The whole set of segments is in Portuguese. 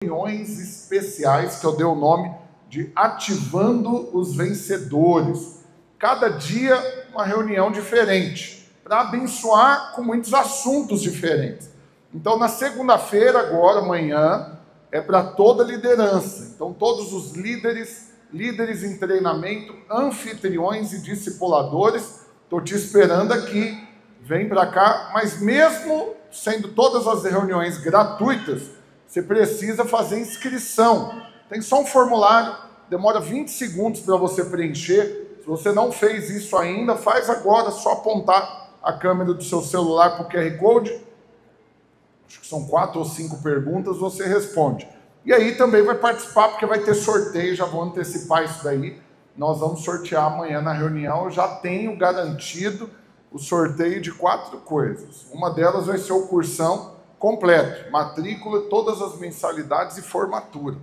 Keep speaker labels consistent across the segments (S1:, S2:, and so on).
S1: reuniões especiais que eu dei o nome de Ativando os Vencedores. Cada dia uma reunião diferente, para abençoar com muitos assuntos diferentes. Então, na segunda-feira, agora, amanhã, é para toda a liderança. Então, todos os líderes em treinamento, anfitriões e discipuladores, estou te esperando aqui, vem para cá, mas mesmo sendo todas as reuniões gratuitas, você precisa fazer inscrição. Tem só um formulário, demora 20 segundos para você preencher. Se você não fez isso ainda, faz agora, só apontar a câmera do seu celular para o QR Code. Acho que são 4 ou 5 perguntas, você responde. E aí também vai participar, porque vai ter sorteio, já vou antecipar isso daí. Nós vamos sortear amanhã na reunião, eu já tenho garantido o sorteio de 4 coisas. Uma delas vai ser o cursão completo, matrícula, todas as mensalidades e formatura.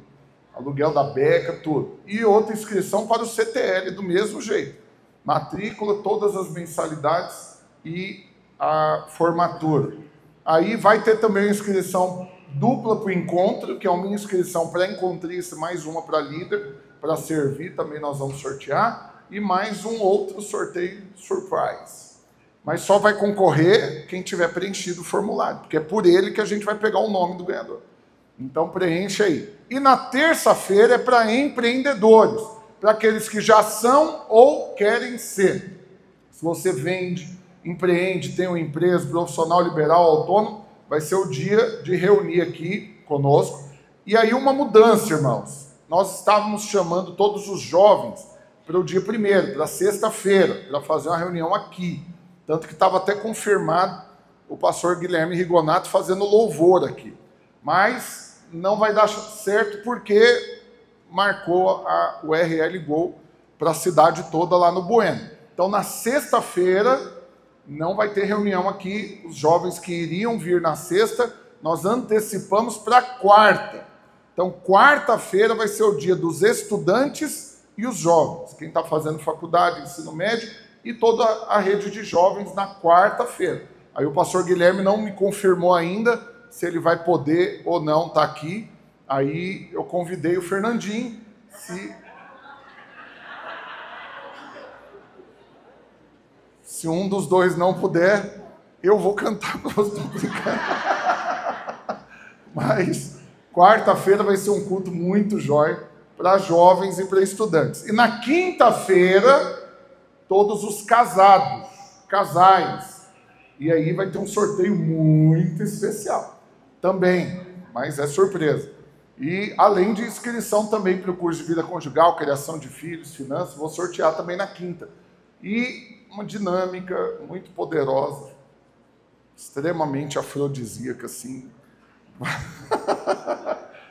S1: Aluguel da beca, tudo. E outra inscrição para o CTL, do mesmo jeito. Matrícula, todas as mensalidades e a formatura. Aí vai ter também a inscrição dupla para o encontro, que é uma inscrição pré-encontrista, mais uma para líder, para servir, também nós vamos sortear, e mais um outro sorteio surprise. Mas só vai concorrer quem tiver preenchido o formulário, porque é por ele que a gente vai pegar o nome do ganhador. Então preenche aí. E na terça-feira é para empreendedores, para aqueles que já são ou querem ser. Se você vende, empreende, tem uma empresa, profissional, liberal, autônomo, vai ser o dia de reunir aqui conosco. E aí uma mudança, irmãos. Nós estávamos chamando todos os jovens para o dia 1º, para sexta-feira, para fazer uma reunião aqui. Tanto que estava até confirmado o pastor Guilherme Rigonato fazendo louvor aqui. Mas não vai dar certo porque marcou a URL Gol para a cidade toda lá no Bueno. Então, na sexta-feira, não vai ter reunião aqui. Os jovens que iriam vir na sexta, nós antecipamos para quarta. Então, quarta-feira vai ser o dia dos estudantes e os jovens. Quem está fazendo faculdade, ensino médio, e toda a rede de jovens na quarta-feira. Aí o pastor Guilherme não me confirmou ainda se ele vai poder ou não estar aqui. Aí eu convidei o Fernandinho. Se um dos dois não puder, eu vou cantar para vocês. Mas quarta-feira vai ser um culto muito jóia para jovens e para estudantes. E na quinta-feira, todos os casais. E aí vai ter um sorteio muito especial também, mas é surpresa. E além de inscrição também para o curso de vida conjugal, criação de filhos, finanças, vou sortear também na quinta. E uma dinâmica muito poderosa, extremamente afrodisíaca, assim.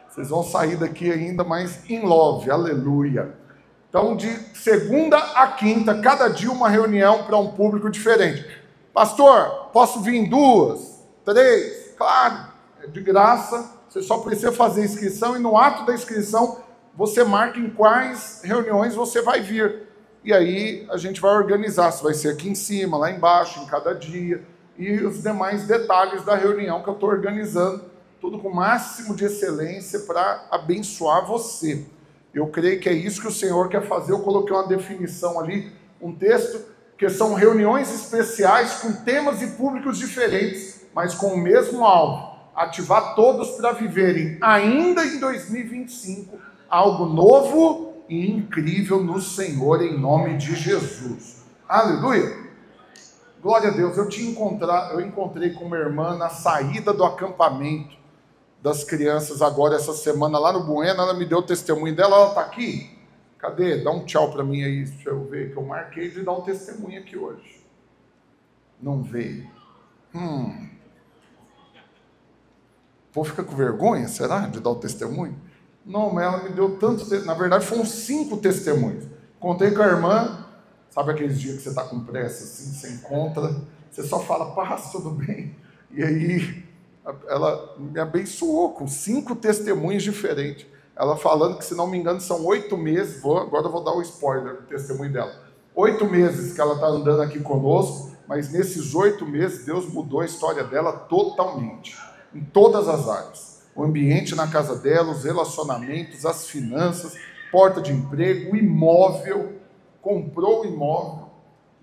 S1: Vocês vão sair daqui ainda mais in love, aleluia. Então, de segunda a quinta, cada dia uma reunião para um público diferente. Pastor, posso vir em 2, 3? Claro, é de graça. Você só precisa fazer a inscrição e no ato da inscrição você marca em quais reuniões você vai vir. E aí a gente vai organizar se vai ser aqui em cima, lá embaixo, em cada dia. E os demais detalhes da reunião que eu estou organizando. Tudo com o máximo de excelência para abençoar você. Eu creio que é isso que o Senhor quer fazer. Eu coloquei uma definição ali, um texto, que são reuniões especiais com temas e públicos diferentes, mas com o mesmo alvo. Ativar todos para viverem, ainda em 2025, algo novo e incrível no Senhor, em nome de Jesus. Aleluia! Glória a Deus. Eu encontrei com uma irmã na saída do acampamento das crianças agora essa semana lá no Bueno. Ela me deu o testemunho dela. Ela está aqui? Cadê? Dá um tchau para mim aí, deixa eu ver, que eu marquei de dar um testemunho aqui hoje. Não veio. Vou ficar com vergonha, será, de dar o testemunho? Não, mas ela me deu tanto... Na verdade, foram 5 testemunhos. Contei com a irmã. Sabe aqueles dias que você está com pressa, assim, você encontra, você só fala, paz, tudo bem? E aí, ela me abençoou com 5 testemunhos diferentes. Ela falando que, se não me engano, são 8 meses, agora eu vou dar o spoiler do testemunho dela. 8 meses que ela está andando aqui conosco, mas nesses 8 meses, Deus mudou a história dela totalmente, em todas as áreas. o ambiente na casa dela, os relacionamentos, as finanças, porta de emprego, o imóvel, comprou o imóvel,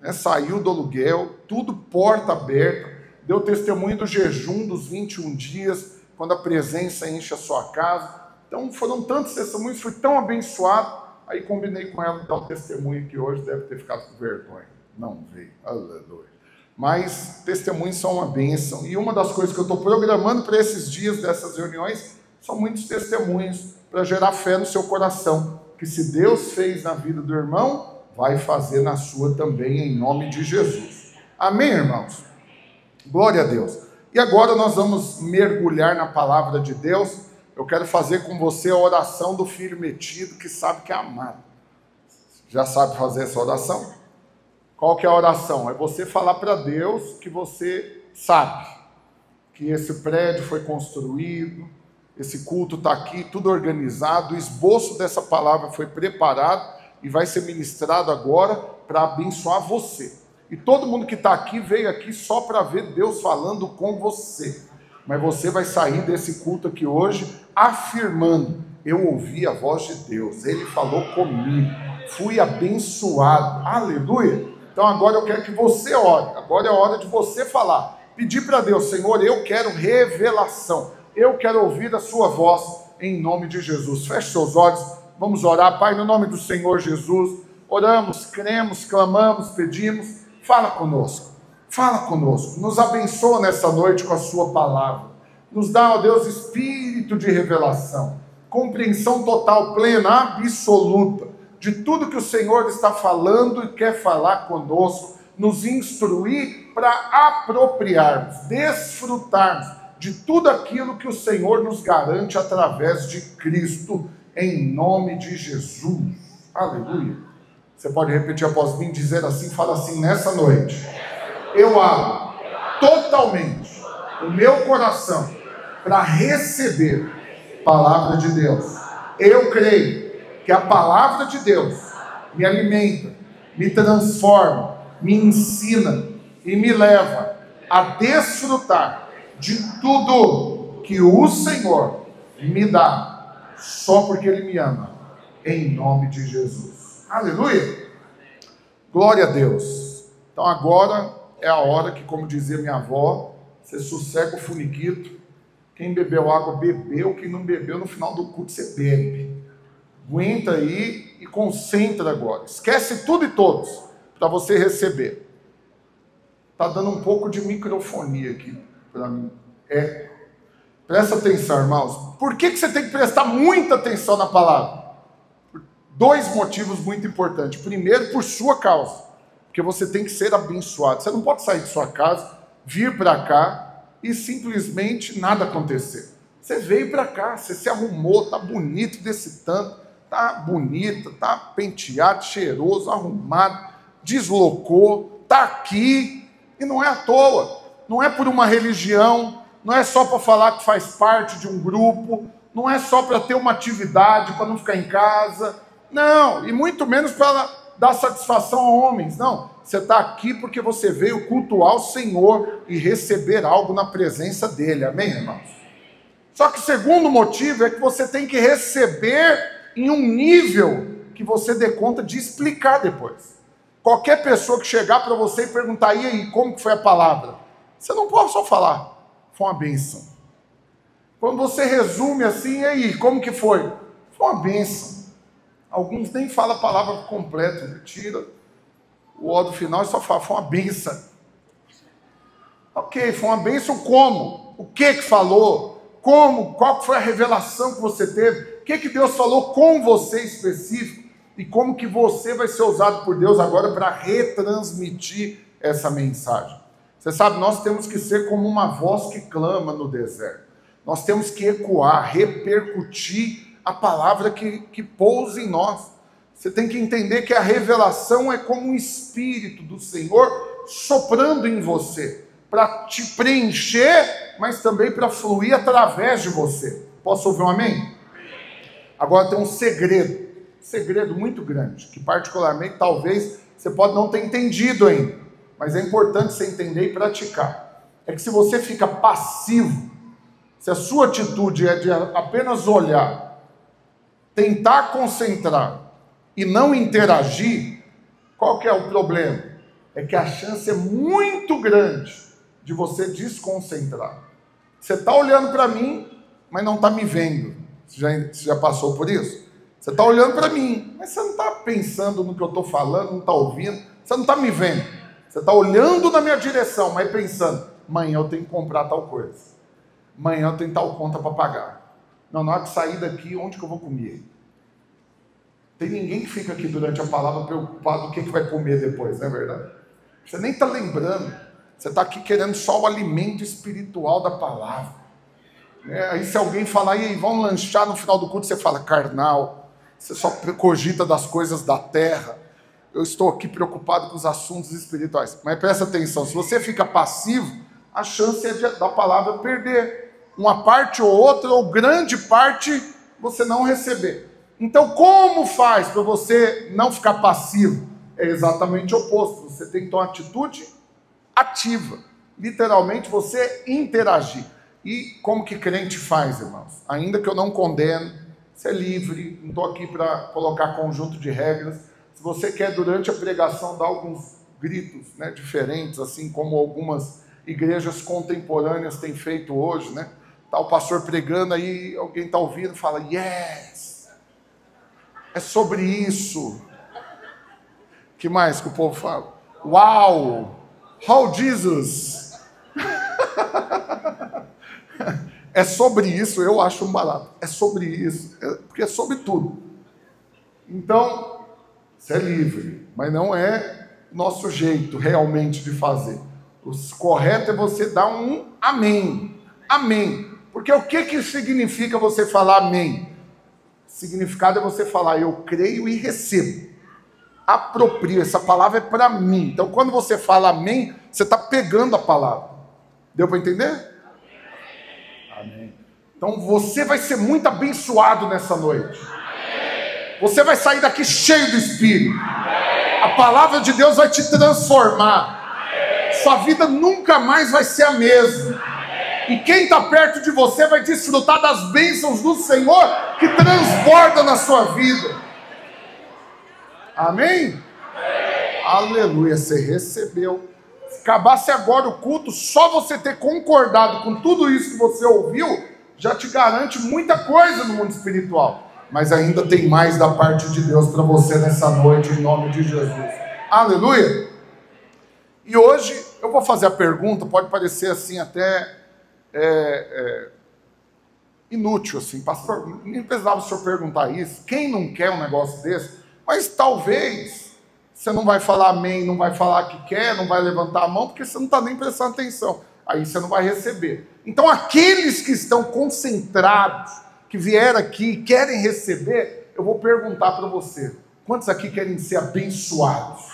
S1: né, saiu do aluguel, tudo porta aberta, deu testemunho do jejum dos 21 dias, quando a presença enche a sua casa. Então foram tantos testemunhos, fui tão abençoado, aí combinei com ela dar o testemunho que hoje deve ter ficado com vergonha. Não veio, aleluia. Mas testemunhos são uma bênção, e uma das coisas que eu estou programando para esses dias dessas reuniões, são muitos testemunhos, para gerar fé no seu coração, que se Deus fez na vida do irmão, vai fazer na sua também, em nome de Jesus. Amém, irmãos? Glória a Deus. E agora nós vamos mergulhar na palavra de Deus. Eu quero fazer com você a oração do filho metido que sabe que é amado. Já sabe fazer essa oração? Qual que é a oração? É você falar para Deus que você sabe que esse prédio foi construído, esse culto está aqui, tudo organizado, o esboço dessa palavra foi preparado e vai ser ministrado agora para abençoar você. E todo mundo que está aqui veio aqui só para ver Deus falando com você. Mas você vai sair desse culto aqui hoje afirmando: eu ouvi a voz de Deus, Ele falou comigo, fui abençoado, aleluia. Então agora eu quero que você ore, agora é a hora de você falar, pedir para Deus: Senhor, eu quero revelação, eu quero ouvir a sua voz, em nome de Jesus. Feche seus olhos, vamos orar. Pai, no nome do Senhor Jesus, oramos, cremos, clamamos, pedimos, fala conosco, nos abençoa nessa noite com a sua palavra, nos dá, ó Deus, espírito de revelação, compreensão total, plena, absoluta, de tudo que o Senhor está falando e quer falar conosco, nos instruir para apropriarmos, desfrutarmos de tudo aquilo que o Senhor nos garante através de Cristo, em nome de Jesus. Aleluia. Você pode repetir após mim, dizer assim, fala assim: nessa noite, eu abro totalmente o meu coração para receber a palavra de Deus. Eu creio que a palavra de Deus me alimenta, me transforma, me ensina e me leva a desfrutar de tudo que o Senhor me dá, só porque Ele me ama, em nome de Jesus. Aleluia! Glória a Deus. Então agora é a hora que, como dizia minha avó, você sossega o funiquito. Quem bebeu água, bebeu. Quem não bebeu, no final do culto você bebe. Aguenta aí e concentra agora. Esquece tudo e todos para você receber. Está dando um pouco de microfonia aqui para mim. Presta atenção, irmãos. Por que você tem que prestar muita atenção na palavra? Por dois motivos muito importantes. Primeiro, por sua causa. Porque você tem que ser abençoado. Você não pode sair de sua casa, vir para cá e simplesmente nada acontecer. Você veio para cá, você se arrumou, tá bonito desse tanto, tá bonita, tá penteado, cheiroso, arrumado, deslocou, tá aqui, e não é à toa, não é por uma religião, não é só para falar que faz parte de um grupo, não é só para ter uma atividade, para não ficar em casa, não, e muito menos para dar satisfação a homens, não. Você está aqui porque você veio cultuar o Senhor e receber algo na presença dEle, amém, irmãos? Só que o segundo motivo é que você tem que receber em um nível que você dê conta de explicar depois. Qualquer pessoa que chegar para você e perguntar: e aí, como que foi a palavra? Você não pode só falar: foi uma bênção. Quando você resume assim: e aí, como que foi? Foi uma bênção. Alguns nem falam a palavra completa, tira o ó do final e só fala: foi uma bênção. Ok, foi uma bênção como? O que falou? Como? Qual foi a revelação que você teve? O que Deus falou com você específico? E como que você vai ser usado por Deus agora para retransmitir essa mensagem? Você sabe, nós temos que ser como uma voz que clama no deserto. Nós temos que ecoar, repercutir a palavra que pousa em nós. Você tem que entender que a revelação é como um espírito do Senhor soprando em você, para te preencher, mas também para fluir através de você. Posso ouvir um amém? Agora tem um segredo muito grande, que particularmente talvez você pode não ter entendido ainda, mas é importante você entender e praticar. É que se você fica passivo, Se a sua atitude é de apenas olhar, tentar concentrar e não interagir, qual que é o problema? É que a chance é muito grande de você desconcentrar. Você está olhando para mim, mas não está me vendo. Você já passou por isso? Você está olhando para mim, mas você não está pensando no que eu estou falando, não está ouvindo, você não está me vendo. Você está olhando na minha direção, mas pensando, amanhã eu tenho que comprar tal coisa. Amanhã eu tenho tal conta para pagar. Não, na hora de sair daqui, onde que eu vou comer? Tem ninguém que fica aqui durante a palavra preocupado com o que vai comer depois, não é verdade? Você nem está lembrando. Você está aqui querendo só o alimento espiritual da palavra. Aí se alguém falar, e aí, vamos lanchar no final do culto, você fala, carnal, você só cogita das coisas da terra. Eu estou aqui preocupado com os assuntos espirituais. Mas presta atenção, se você fica passivo, a chance é da palavra perder. Uma parte ou outra, ou grande parte, você não receber. Então, como faz para você não ficar passivo? É exatamente o oposto. Você tem que ter uma atitude ativa. Literalmente, você interagir. E como que crente faz, irmãos? Ainda que eu não condeno, você é livre, não estou aqui para colocar conjunto de regras. Se você quer, durante a pregação, dar alguns gritos, né, diferentes, assim como algumas igrejas contemporâneas têm feito hoje, né? Tá o pastor pregando, aí alguém está ouvindo e fala, yes! É sobre isso. Que mais que o povo fala? Uau! How Jesus! É sobre isso, eu acho um barato. É sobre isso, porque é sobre tudo. Então, você é livre, mas não é nosso jeito realmente de fazer. O correto é você dar um amém. Amém. Porque o que significa você falar amém? Significado é você falar, eu creio e recebo. Aproprio, essa palavra é para mim. Então, quando você fala amém, você está pegando a palavra. Deu para entender? Amém. Então, você vai ser muito abençoado nessa noite. Você vai sair daqui cheio do Espírito. A palavra de Deus vai te transformar. Sua vida nunca mais vai ser a mesma. E quem está perto de você vai desfrutar das bênçãos do Senhor que transborda na sua vida. Amém? Aleluia, você recebeu. Se acabasse agora o culto, só você ter concordado com tudo isso que você ouviu, já te garante muita coisa no mundo espiritual. Mas ainda tem mais da parte de Deus para você nessa noite, em nome de Jesus. Aleluia! E hoje eu vou fazer a pergunta, pode parecer assim até inútil, assim, pastor, nem precisava o senhor perguntar isso, quem não quer um negócio desse? Mas talvez você não vai falar amém, não vai falar que quer, não vai levantar a mão, porque você não está nem prestando atenção, aí você não vai receber. Então aqueles que estão concentrados, que vieram aqui e querem receber, eu vou perguntar para você, quantos aqui querem ser abençoados?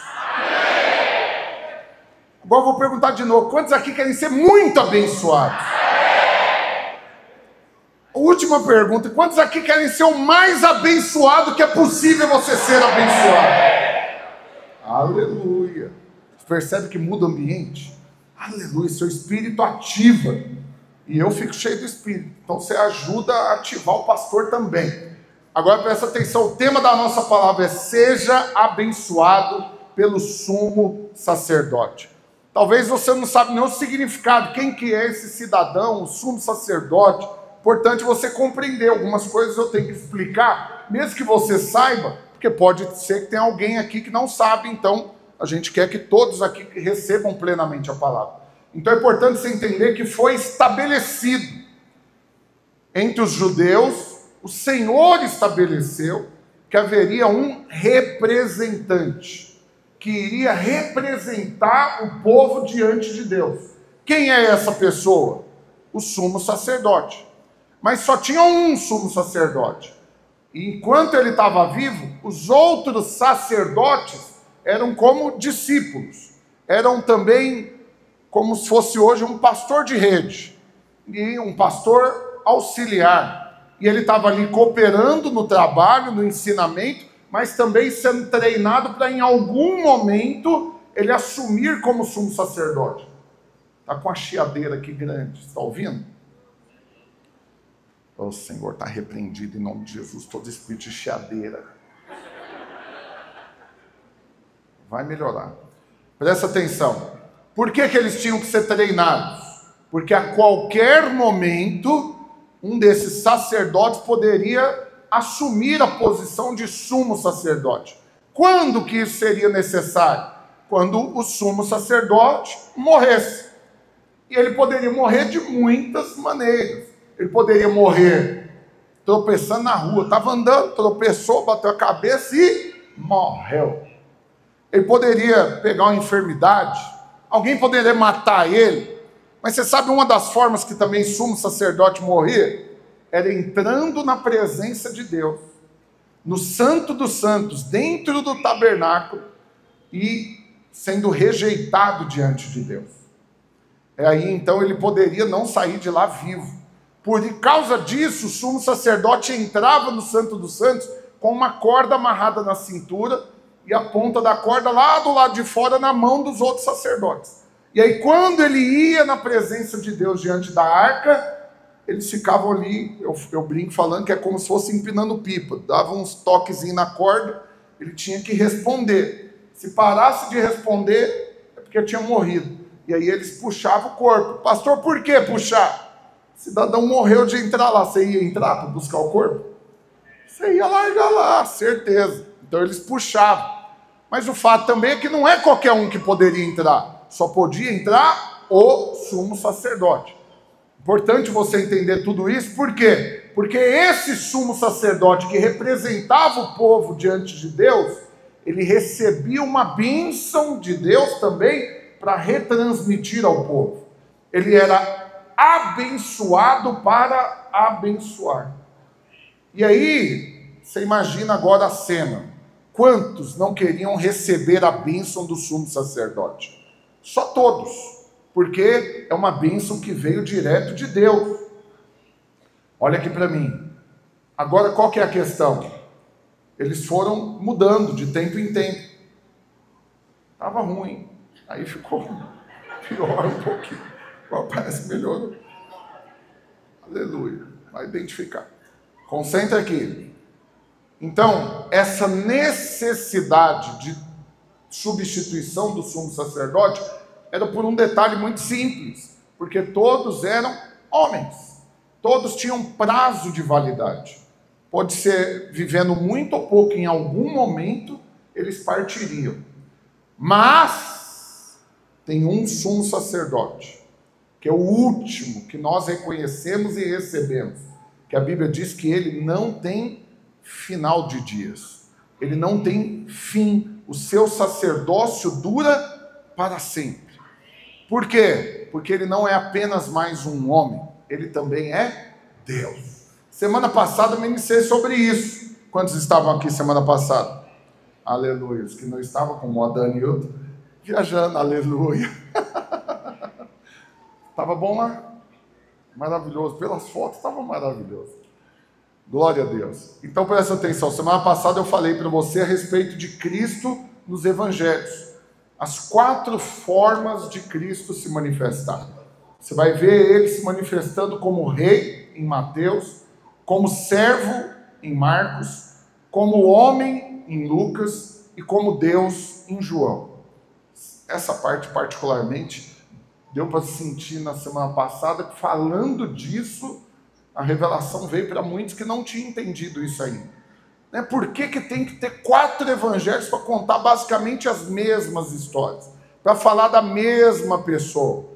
S1: Agora eu vou perguntar de novo, quantos aqui querem ser muito abençoados? Última pergunta, quantos aqui querem ser o mais abençoado que é possível você ser abençoado? Aleluia. Você percebe que muda o ambiente? Aleluia, seu espírito ativa. E eu fico cheio do espírito. Então você ajuda a ativar o pastor também. Agora presta atenção, o tema da nossa palavra é seja abençoado pelo sumo sacerdote. Talvez você não sabe nem o significado, quem que é esse cidadão, o sumo sacerdote. Importante você compreender, algumas coisas eu tenho que explicar, mesmo que você saiba, porque pode ser que tenha alguém aqui que não sabe, então a gente quer que todos aqui recebam plenamente a palavra. Então é importante você entender que foi estabelecido entre os judeus, o Senhor estabeleceu que haveria um representante, que iria representar o povo diante de Deus. Quem é essa pessoa? O sumo sacerdote. Mas só tinha um sumo sacerdote. E enquanto ele estava vivo, os outros sacerdotes eram como discípulos. Eram também como se fosse hoje um pastor de rede. E um pastor auxiliar. E ele estava ali cooperando no trabalho, no ensinamento, mas também sendo treinado para em algum momento ele assumir como sumo sacerdote. Está com a chiadeira aqui grande, está ouvindo? O Senhor, está repreendido em nome de Jesus, todo espírito de chiadeira. Vai melhorar. Presta atenção. Por que eles tinham que ser treinados? Porque a qualquer momento, um desses sacerdotes poderia assumir a posição de sumo sacerdote. Quando que isso seria necessário? Quando o sumo sacerdote morresse. E ele poderia morrer de muitas maneiras. Ele poderia morrer tropeçando na rua. Estava andando, tropeçou, bateu a cabeça e morreu. Ele poderia pegar uma enfermidade. Alguém poderia matar ele. Mas você sabe uma das formas que também sumo sacerdote morria? Era entrando na presença de Deus. No Santo dos Santos, dentro do tabernáculo. E sendo rejeitado diante de Deus. Aí então ele poderia não sair de lá vivo. Por causa disso, o sumo sacerdote entrava no Santo dos Santos com uma corda amarrada na cintura e a ponta da corda lá do lado de fora na mão dos outros sacerdotes. E aí quando ele ia na presença de Deus diante da arca, eles ficavam ali, eu brinco falando que é como se fosse empinando pipa. Dava uns toquezinhos na corda, ele tinha que responder. Se parasse de responder, é porque tinha morrido. E aí eles puxavam o corpo. Pastor, por que puxar? O cidadão morreu de entrar lá. Você ia entrar para buscar o corpo? Você ia largar lá, certeza. Então eles puxavam. Mas o fato também é que não é qualquer um que poderia entrar. Só podia entrar o sumo sacerdote. Importante você entender tudo isso. Por quê? Porque esse sumo sacerdote que representava o povo diante de Deus, ele recebia uma bênção de Deus também para retransmitir ao povo. Ele era abençoado para abençoar. E aí, você imagina agora a cena. Quantos não queriam receber a bênção do sumo sacerdote? Só todos, porque é uma bênção que veio direto de Deus. Olha aqui para mim. Agora, qual que é a questão? Eles foram mudando de tempo em tempo. Estava ruim. Aí ficou pior um pouquinho. Parece que melhorou. Aleluia. Vai identificar. Concentra aqui. Então, essa necessidade de substituição do sumo sacerdote era por um detalhe muito simples. Porque todos eram homens. Todos tinham prazo de validade. Pode ser vivendo muito ou pouco, em algum momento eles partiriam. Mas tem um sumo sacerdote, que é o último que nós reconhecemos e recebemos, que a Bíblia diz que ele não tem final de dias, ele não tem fim, o seu sacerdócio dura para sempre. Por quê? Porque ele não é apenas mais um homem, ele também é Deus. Semana passada eu ministrei sobre isso. Quantos estavam aqui semana passada? Aleluia. Os que não estavam, como o Adani e eu, viajando, aleluia. Estava bom lá? Maravilhoso. Pelas fotos estava maravilhoso. Glória a Deus. Então presta atenção. Semana passada eu falei para você a respeito de Cristo nos evangelhos. As 4 formas de Cristo se manifestar. Você vai ver ele se manifestando como rei em Mateus, como servo em Marcos, como homem em Lucas e como Deus em João. Essa parte particularmente deu para sentir na semana passada, falando disso, a revelação veio para muitos que não tinham entendido isso ainda. Por que tem que ter 4 evangelhos para contar basicamente as mesmas histórias? Para falar da mesma pessoa.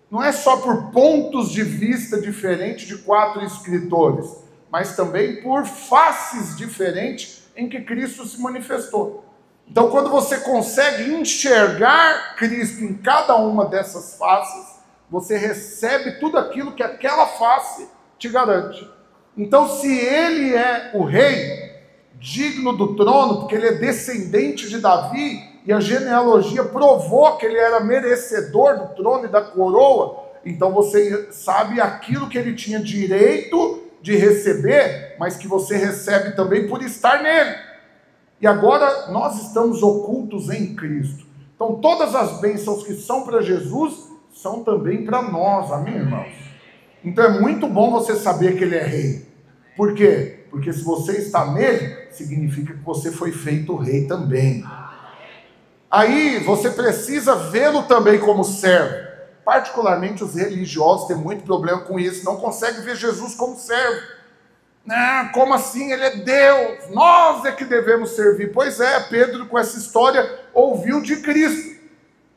S1: Não é só por pontos de vista diferentes de 4 escritores, mas também por faces diferentes em que Cristo se manifestou. Então, quando você consegue enxergar Cristo em cada uma dessas faces, você recebe tudo aquilo que aquela face te garante. Então, se ele é o rei, digno do trono, porque ele é descendente de Davi, e a genealogia provou que ele era merecedor do trono e da coroa, então você sabe aquilo que ele tinha direito de receber, mas que você recebe também por estar nele. E agora nós estamos ocultos em Cristo. Então todas as bênçãos que são para Jesus são também para nós, amém, irmãos? Então é muito bom você saber que ele é rei. Por quê? Porque se você está nele, significa que você foi feito rei também. Aí você precisa vê-lo também como servo. Particularmente os religiosos têm muito problema com isso, não conseguem ver Jesus como servo. Não, como assim? Ele é Deus, nós é que devemos servir. Pois é, Pedro com essa história ouviu de Cristo.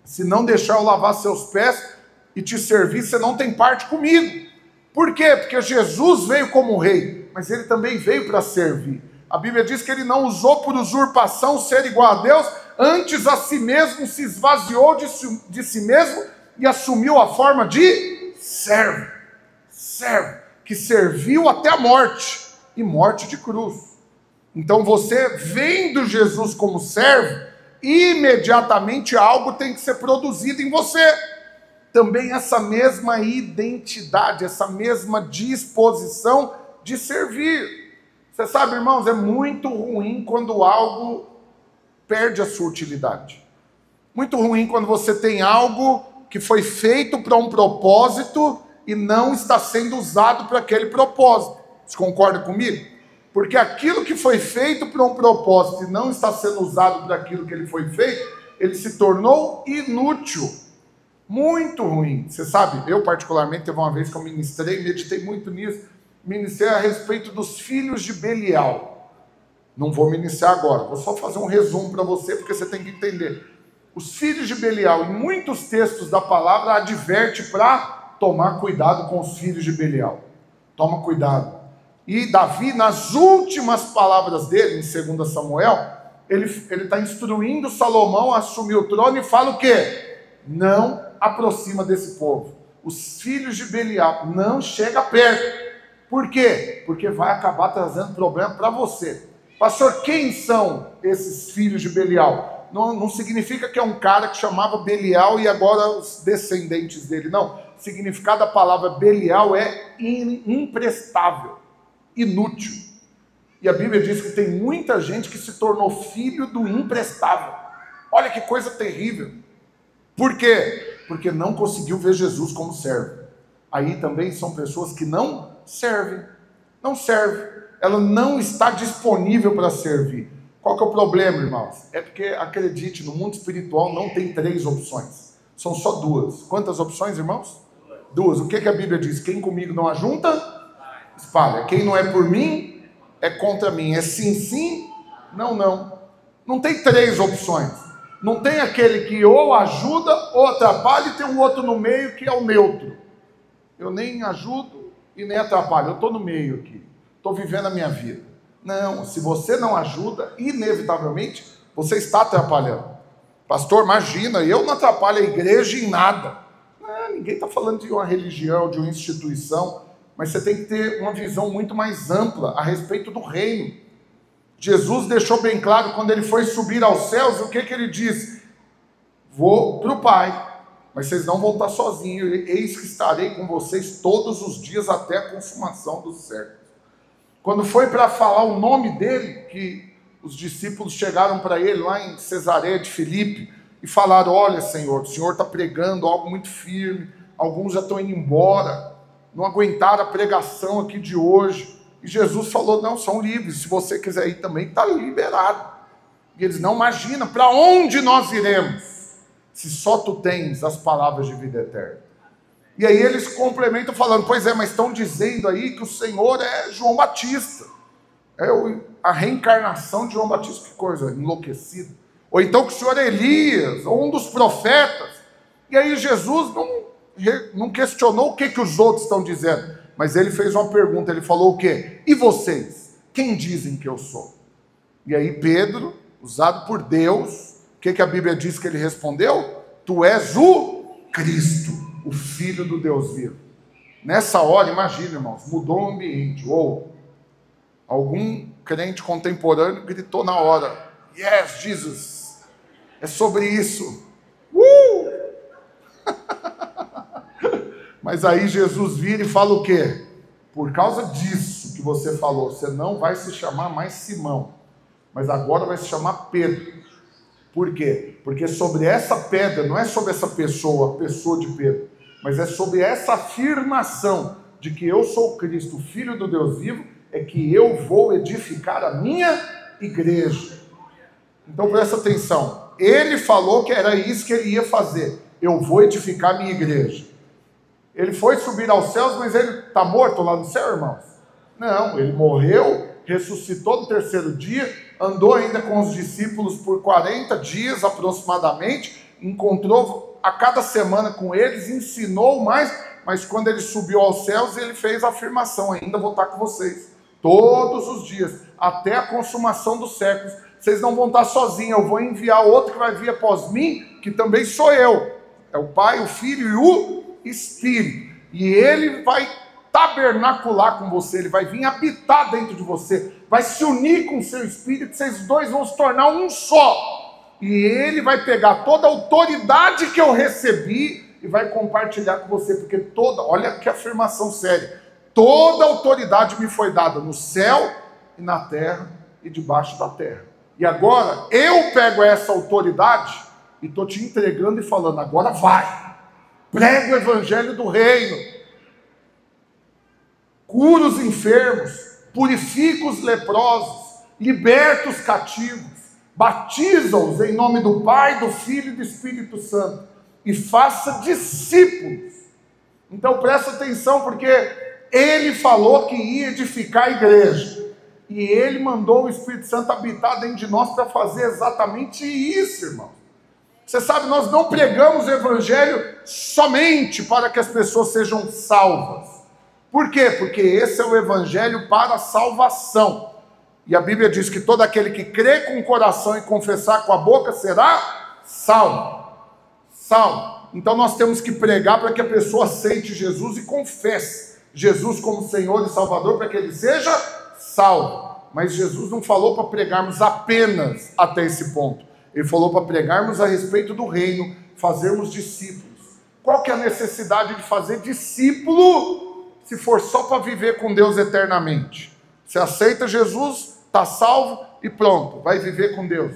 S1: Se não deixar eu lavar seus pés e te servir, você não tem parte comigo. Por quê? Porque Jesus veio como rei, mas ele também veio para servir. A Bíblia diz que ele não usou por usurpação ser igual a Deus, antes a si mesmo se esvaziou de si mesmo e assumiu a forma de servo. Servo, que serviu até a morte, e morte de cruz. Então você, vendo Jesus como servo, imediatamente algo tem que ser produzido em você. Também essa mesma identidade, essa mesma disposição de servir. Você sabe, irmãos, é muito ruim quando algo perde a sua utilidade. Muito ruim quando você tem algo que foi feito para um propósito e não está sendo usado para aquele propósito. Você concorda comigo? Porque aquilo que foi feito para um propósito e não está sendo usado para aquilo que ele foi feito, ele se tornou inútil. Muito ruim. Você sabe, eu particularmente, teve uma vez que eu ministrei, meditei muito nisso, ministrei a respeito dos filhos de Belial. Não vou ministrar agora, vou só fazer um resumo para você, porque você tem que entender. Os filhos de Belial, em muitos textos da palavra, adverte para tomar cuidado com os filhos de Belial. Toma cuidado. E Davi, nas últimas palavras dele, em 2 Samuel, ele está instruindo Salomão a assumir o trono e fala o quê? Não aproxima desse povo. Os filhos de Belial, não chega perto. Por quê? Porque vai acabar trazendo problema para você. Pastor, quem são esses filhos de Belial? Não significa que é um cara que chamava Belial e agora os descendentes dele. Não. O significado da palavra Belial é imprestável, inútil. E a Bíblia diz que tem muita gente que se tornou filho do imprestável. Olha que coisa terrível. Por quê? Porque não conseguiu ver Jesus como servo. Aí também são pessoas que não servem. Não servem. Ela não está disponível para servir. Qual que é o problema, irmãos? É porque, acredite, no mundo espiritual não tem 3 opções. São só 2. Quantas opções, irmãos? 2. O que a Bíblia diz? Quem comigo não ajunta, espalha. Quem não é por mim, é contra mim. É sim, sim, não, não. Não tem 3 opções. Não tem aquele que ou ajuda ou atrapalha e tem um outro no meio que é o neutro. Eu nem ajudo e nem atrapalho. Eu estou no meio aqui. Estou vivendo a minha vida. Não, se você não ajuda, inevitavelmente, você está atrapalhando. Pastor, imagina, eu não atrapalho a igreja em nada. Não, ninguém está falando de uma religião, de uma instituição, mas você tem que ter uma visão muito mais ampla a respeito do reino. Jesus deixou bem claro, quando ele foi subir aos céus, o que ele disse? Vou para o Pai, mas vocês não vão estar sozinhos, eis que estarei com vocês todos os dias até a consumação dos séculos. Quando foi para falar o nome dele, que os discípulos chegaram para ele lá em Cesareia de Filipe e falaram, olha Senhor, o Senhor está pregando algo muito firme, alguns já estão indo embora, não aguentaram a pregação aqui de hoje. E Jesus falou, não, são livres, se você quiser ir também, está liberado. E eles, não, imagina, para onde nós iremos, se só tu tens as palavras de vida eterna? E aí eles complementam falando, pois é, mas estão dizendo aí que o Senhor é João Batista, é a reencarnação de João Batista, que coisa enlouquecida. Ou então que o Senhor é Elias, ou um dos profetas. E aí Jesus não questionou o que os outros estão dizendo, mas ele fez uma pergunta, ele falou o quê? E vocês? Quem dizem que eu sou? E aí Pedro, usado por Deus, o que a Bíblia diz que ele respondeu? Tu és o Cristo, o Filho do Deus vivo. Nessa hora, imagina, irmãos, mudou o ambiente. Ou algum crente contemporâneo gritou na hora, yes, Jesus, é sobre isso. Mas aí Jesus vira e fala o quê? Por causa disso que você falou, você não vai se chamar mais Simão, mas agora vai se chamar Pedro. Por quê? Porque sobre essa pedra, não é sobre essa pessoa, a pessoa de Pedro, mas é sobre essa afirmação de que eu sou Cristo, Filho do Deus vivo, é que eu vou edificar a minha igreja. Então presta atenção, ele falou que era isso que ele ia fazer, eu vou edificar a minha igreja. Ele foi subir aos céus, mas ele está morto lá no céu, irmãos? Não, ele morreu, ressuscitou no terceiro dia, andou ainda com os discípulos por 40 dias aproximadamente, encontrou a cada semana com eles, ensinou mais, mas quando ele subiu aos céus, ele fez a afirmação: ainda vou estar com vocês, todos os dias, até a consumação dos séculos. Vocês não vão estar sozinhos, eu vou enviar outro que vai vir após mim, que também sou eu. É o Pai, o Filho e o Espírito. E ele vai tabernacular com você, ele vai vir habitar dentro de você, vai se unir com o seu espírito, vocês dois vão se tornar um só. E ele vai pegar toda a autoridade que eu recebi e vai compartilhar com você, porque olha que afirmação séria, toda a autoridade me foi dada no céu e na terra e debaixo da terra. E agora eu pego essa autoridade e estou te entregando e falando: agora vai, prega o evangelho do reino, cura os enfermos, purifica os leprosos, liberta os cativos, batiza-os em nome do Pai, do Filho e do Espírito Santo, e faça discípulos. Então presta atenção, porque ele falou que ia edificar a igreja, e ele mandou o Espírito Santo habitar dentro de nós para fazer exatamente isso, irmão. Você sabe, nós não pregamos o evangelho somente para que as pessoas sejam salvas. Por quê? Porque esse é o evangelho para a salvação. E a Bíblia diz que todo aquele que crê com o coração e confessar com a boca será salvo. Salvo. Então nós temos que pregar para que a pessoa aceite Jesus e confesse Jesus como Senhor e Salvador, para que ele seja salvo. Mas Jesus não falou para pregarmos apenas até esse ponto. Ele falou para pregarmos a respeito do reino, fazermos discípulos. Qual que é a necessidade de fazer discípulo se for só para viver com Deus eternamente? Você aceita Jesus, está salvo e pronto, vai viver com Deus.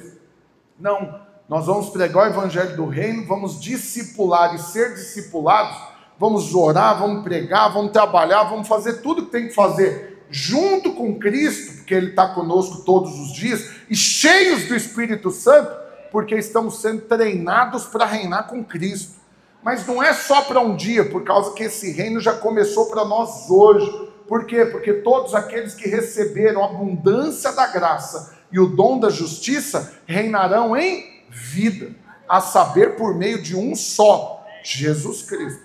S1: Não, nós vamos pregar o evangelho do reino, vamos discipular e ser discipulados, vamos orar, vamos pregar, vamos trabalhar, vamos fazer tudo que tem que fazer junto com Cristo, porque Ele está conosco todos os dias, e cheios do Espírito Santo, porque estamos sendo treinados para reinar com Cristo. Mas não é só para um dia, por causa que esse reino já começou para nós hoje. Por quê? Porque todos aqueles que receberam a abundância da graça e o dom da justiça reinarão em vida, a saber, por meio de um só, Jesus Cristo.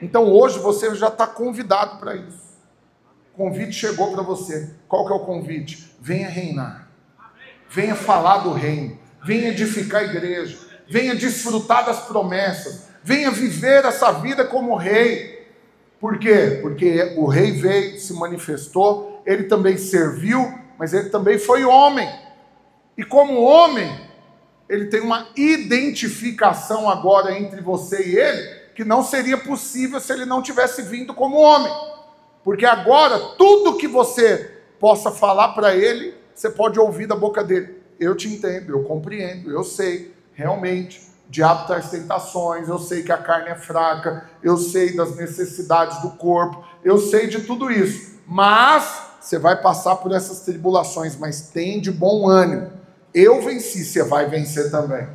S1: Então hoje você já está convidado para isso. O convite chegou para você. Qual que é o convite? Venha reinar, venha falar do reino, venha edificar a igreja, venha desfrutar das promessas, venha viver essa vida como rei. Por quê? Porque o rei veio, se manifestou, ele também serviu, mas ele também foi homem. E como homem, ele tem uma identificação agora entre você e ele, que não seria possível se ele não tivesse vindo como homem. Porque agora, tudo que você possa falar para ele, você pode ouvir da boca dele. Eu te entendo, eu compreendo, eu sei, realmente, o diabo traz tentações, eu sei que a carne é fraca, eu sei das necessidades do corpo, eu sei de tudo isso. Mas você vai passar por essas tribulações, mas tem de bom ânimo. Eu venci, você vai vencer também.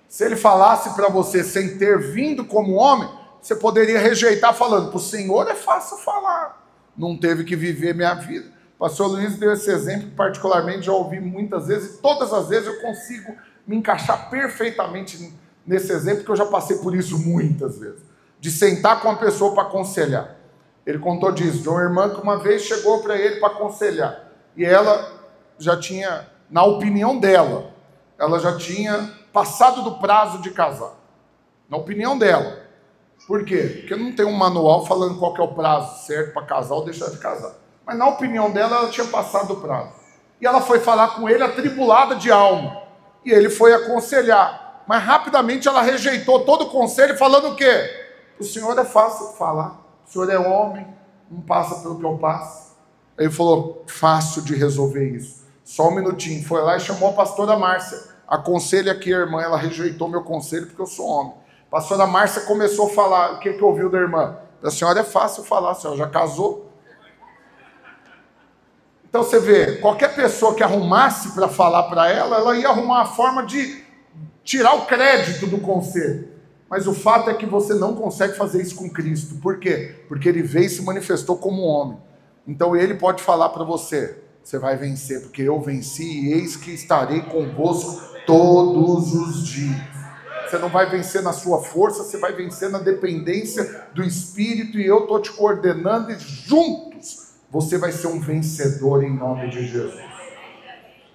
S1: Se ele falasse para você sem ter vindo como homem, você poderia rejeitar falando: para o Senhor é fácil falar, não teve que viver minha vida. O pastor Luiz deu esse exemplo que particularmente já ouvi muitas vezes, e todas as vezes eu consigo me encaixar perfeitamente nesse exemplo, porque eu já passei por isso muitas vezes, de sentar com uma pessoa para aconselhar. Ele contou disso, de uma irmã que uma vez chegou para ele para aconselhar, e ela já tinha, na opinião dela, ela já tinha passado do prazo de casar, na opinião dela. Por quê? Porque não tem um manual falando qual que é o prazo certo para casar ou deixar de casar. Mas na opinião dela, ela tinha passado do prazo. E ela foi falar com ele atribulada de alma. E ele foi aconselhar. Mas rapidamente ela rejeitou todo o conselho, falando o quê? O senhor é fácil de falar. O senhor é homem, não passa pelo que eu passo. Ele falou: fácil de resolver isso. Só um minutinho. Foi lá e chamou a pastora Márcia. Aconselha aqui a irmã. Ela rejeitou meu conselho porque eu sou homem. A pastora Márcia começou a falar. O que ouviu da irmã? A senhora é fácil falar, a senhora já casou. Então você vê, qualquer pessoa que arrumasse para falar para ela, ela ia arrumar a forma de tirar o crédito do conselho. Mas o fato é que você não consegue fazer isso com Cristo. Por quê? Porque ele veio e se manifestou como homem. Então ele pode falar para você, você vai vencer, porque eu venci e eis que estarei convosco todos os dias. Você não vai vencer na sua força, você vai vencer na dependência do Espírito, e eu estou te coordenando, e juntos você vai ser um vencedor em nome de Jesus.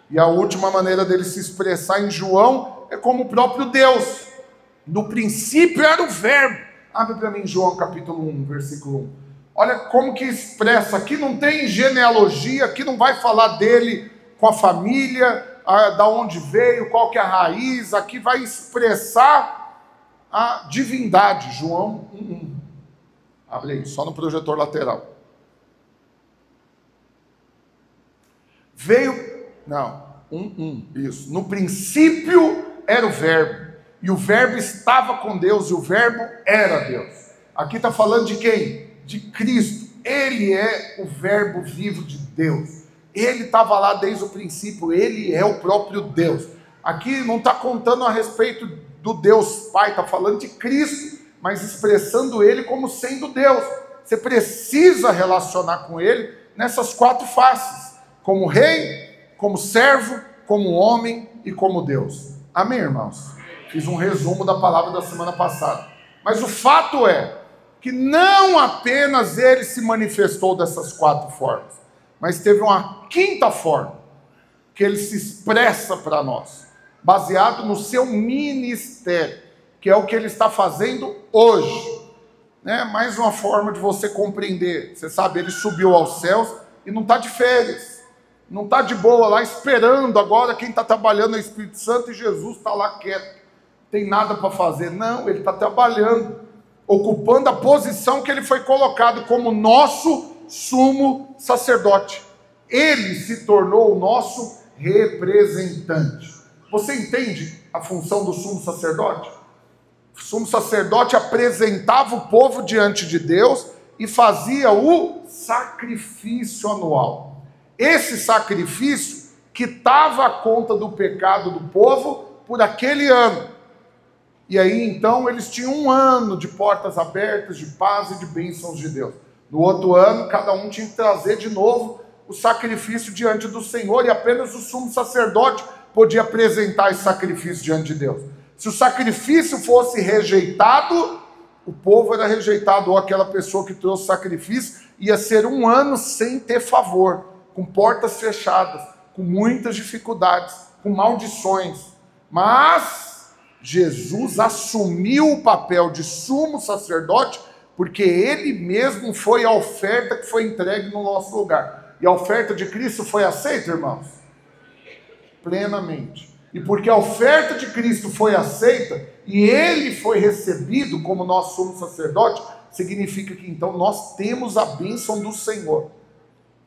S1: E a última maneira dele se expressar em João é como o próprio Deus. No princípio era o verbo. Abre para mim João capítulo 1, versículo 1. Olha como que expressa. Aqui não tem genealogia, aqui não vai falar dele com a família, da onde veio, qual que é a raiz. Aqui vai expressar a divindade. João 1. Abre aí, só no projetor lateral. Isso. No princípio era o verbo, e o verbo estava com Deus, e o verbo era Deus. Aqui está falando de quem? De Cristo. Ele é o verbo vivo de Deus. Ele estava lá desde o princípio, ele é o próprio Deus. Aqui não está contando a respeito do Deus Pai, está falando de Cristo, mas expressando ele como sendo Deus. Você precisa relacionar com ele nessas 4 faces: como rei, como servo, como homem e como Deus. Amém, irmãos? Fiz um resumo da palavra da semana passada. Mas o fato é que não apenas ele se manifestou dessas 4 formas, mas teve uma 5ª forma, que ele se expressa para nós, baseado no seu ministério, que é o que ele está fazendo hoje. Mais uma forma de você compreender. Você sabe, ele subiu aos céus e não está de férias. Não está de boa lá esperando agora quem está trabalhando é o Espírito Santo e Jesus está lá quieto. Tem nada para fazer. Não, ele está trabalhando, ocupando a posição que ele foi colocado como nosso sumo sacerdote. Ele se tornou o nosso representante. Você entende a função do sumo sacerdote? O sumo sacerdote apresentava o povo diante de Deus e fazia o sacrifício anual. Esse sacrifício quitava a conta do pecado do povo por aquele ano. E aí, então, eles tinham um ano de portas abertas, de paz e de bênçãos de Deus. No outro ano, cada um tinha que trazer de novo o sacrifício diante do Senhor, e apenas o sumo sacerdote podia apresentar esse sacrifício diante de Deus. Se o sacrifício fosse rejeitado, o povo era rejeitado, ou aquela pessoa que trouxe o sacrifício ia ser um ano sem ter favor, com portas fechadas, com muitas dificuldades, com maldições. Mas Jesus assumiu o papel de sumo sacerdote, porque ele mesmo foi a oferta que foi entregue no nosso lugar. E a oferta de Cristo foi aceita, irmãos? Plenamente. E porque a oferta de Cristo foi aceita e ele foi recebido como nosso sumo sacerdote, significa que então nós temos a bênção do Senhor.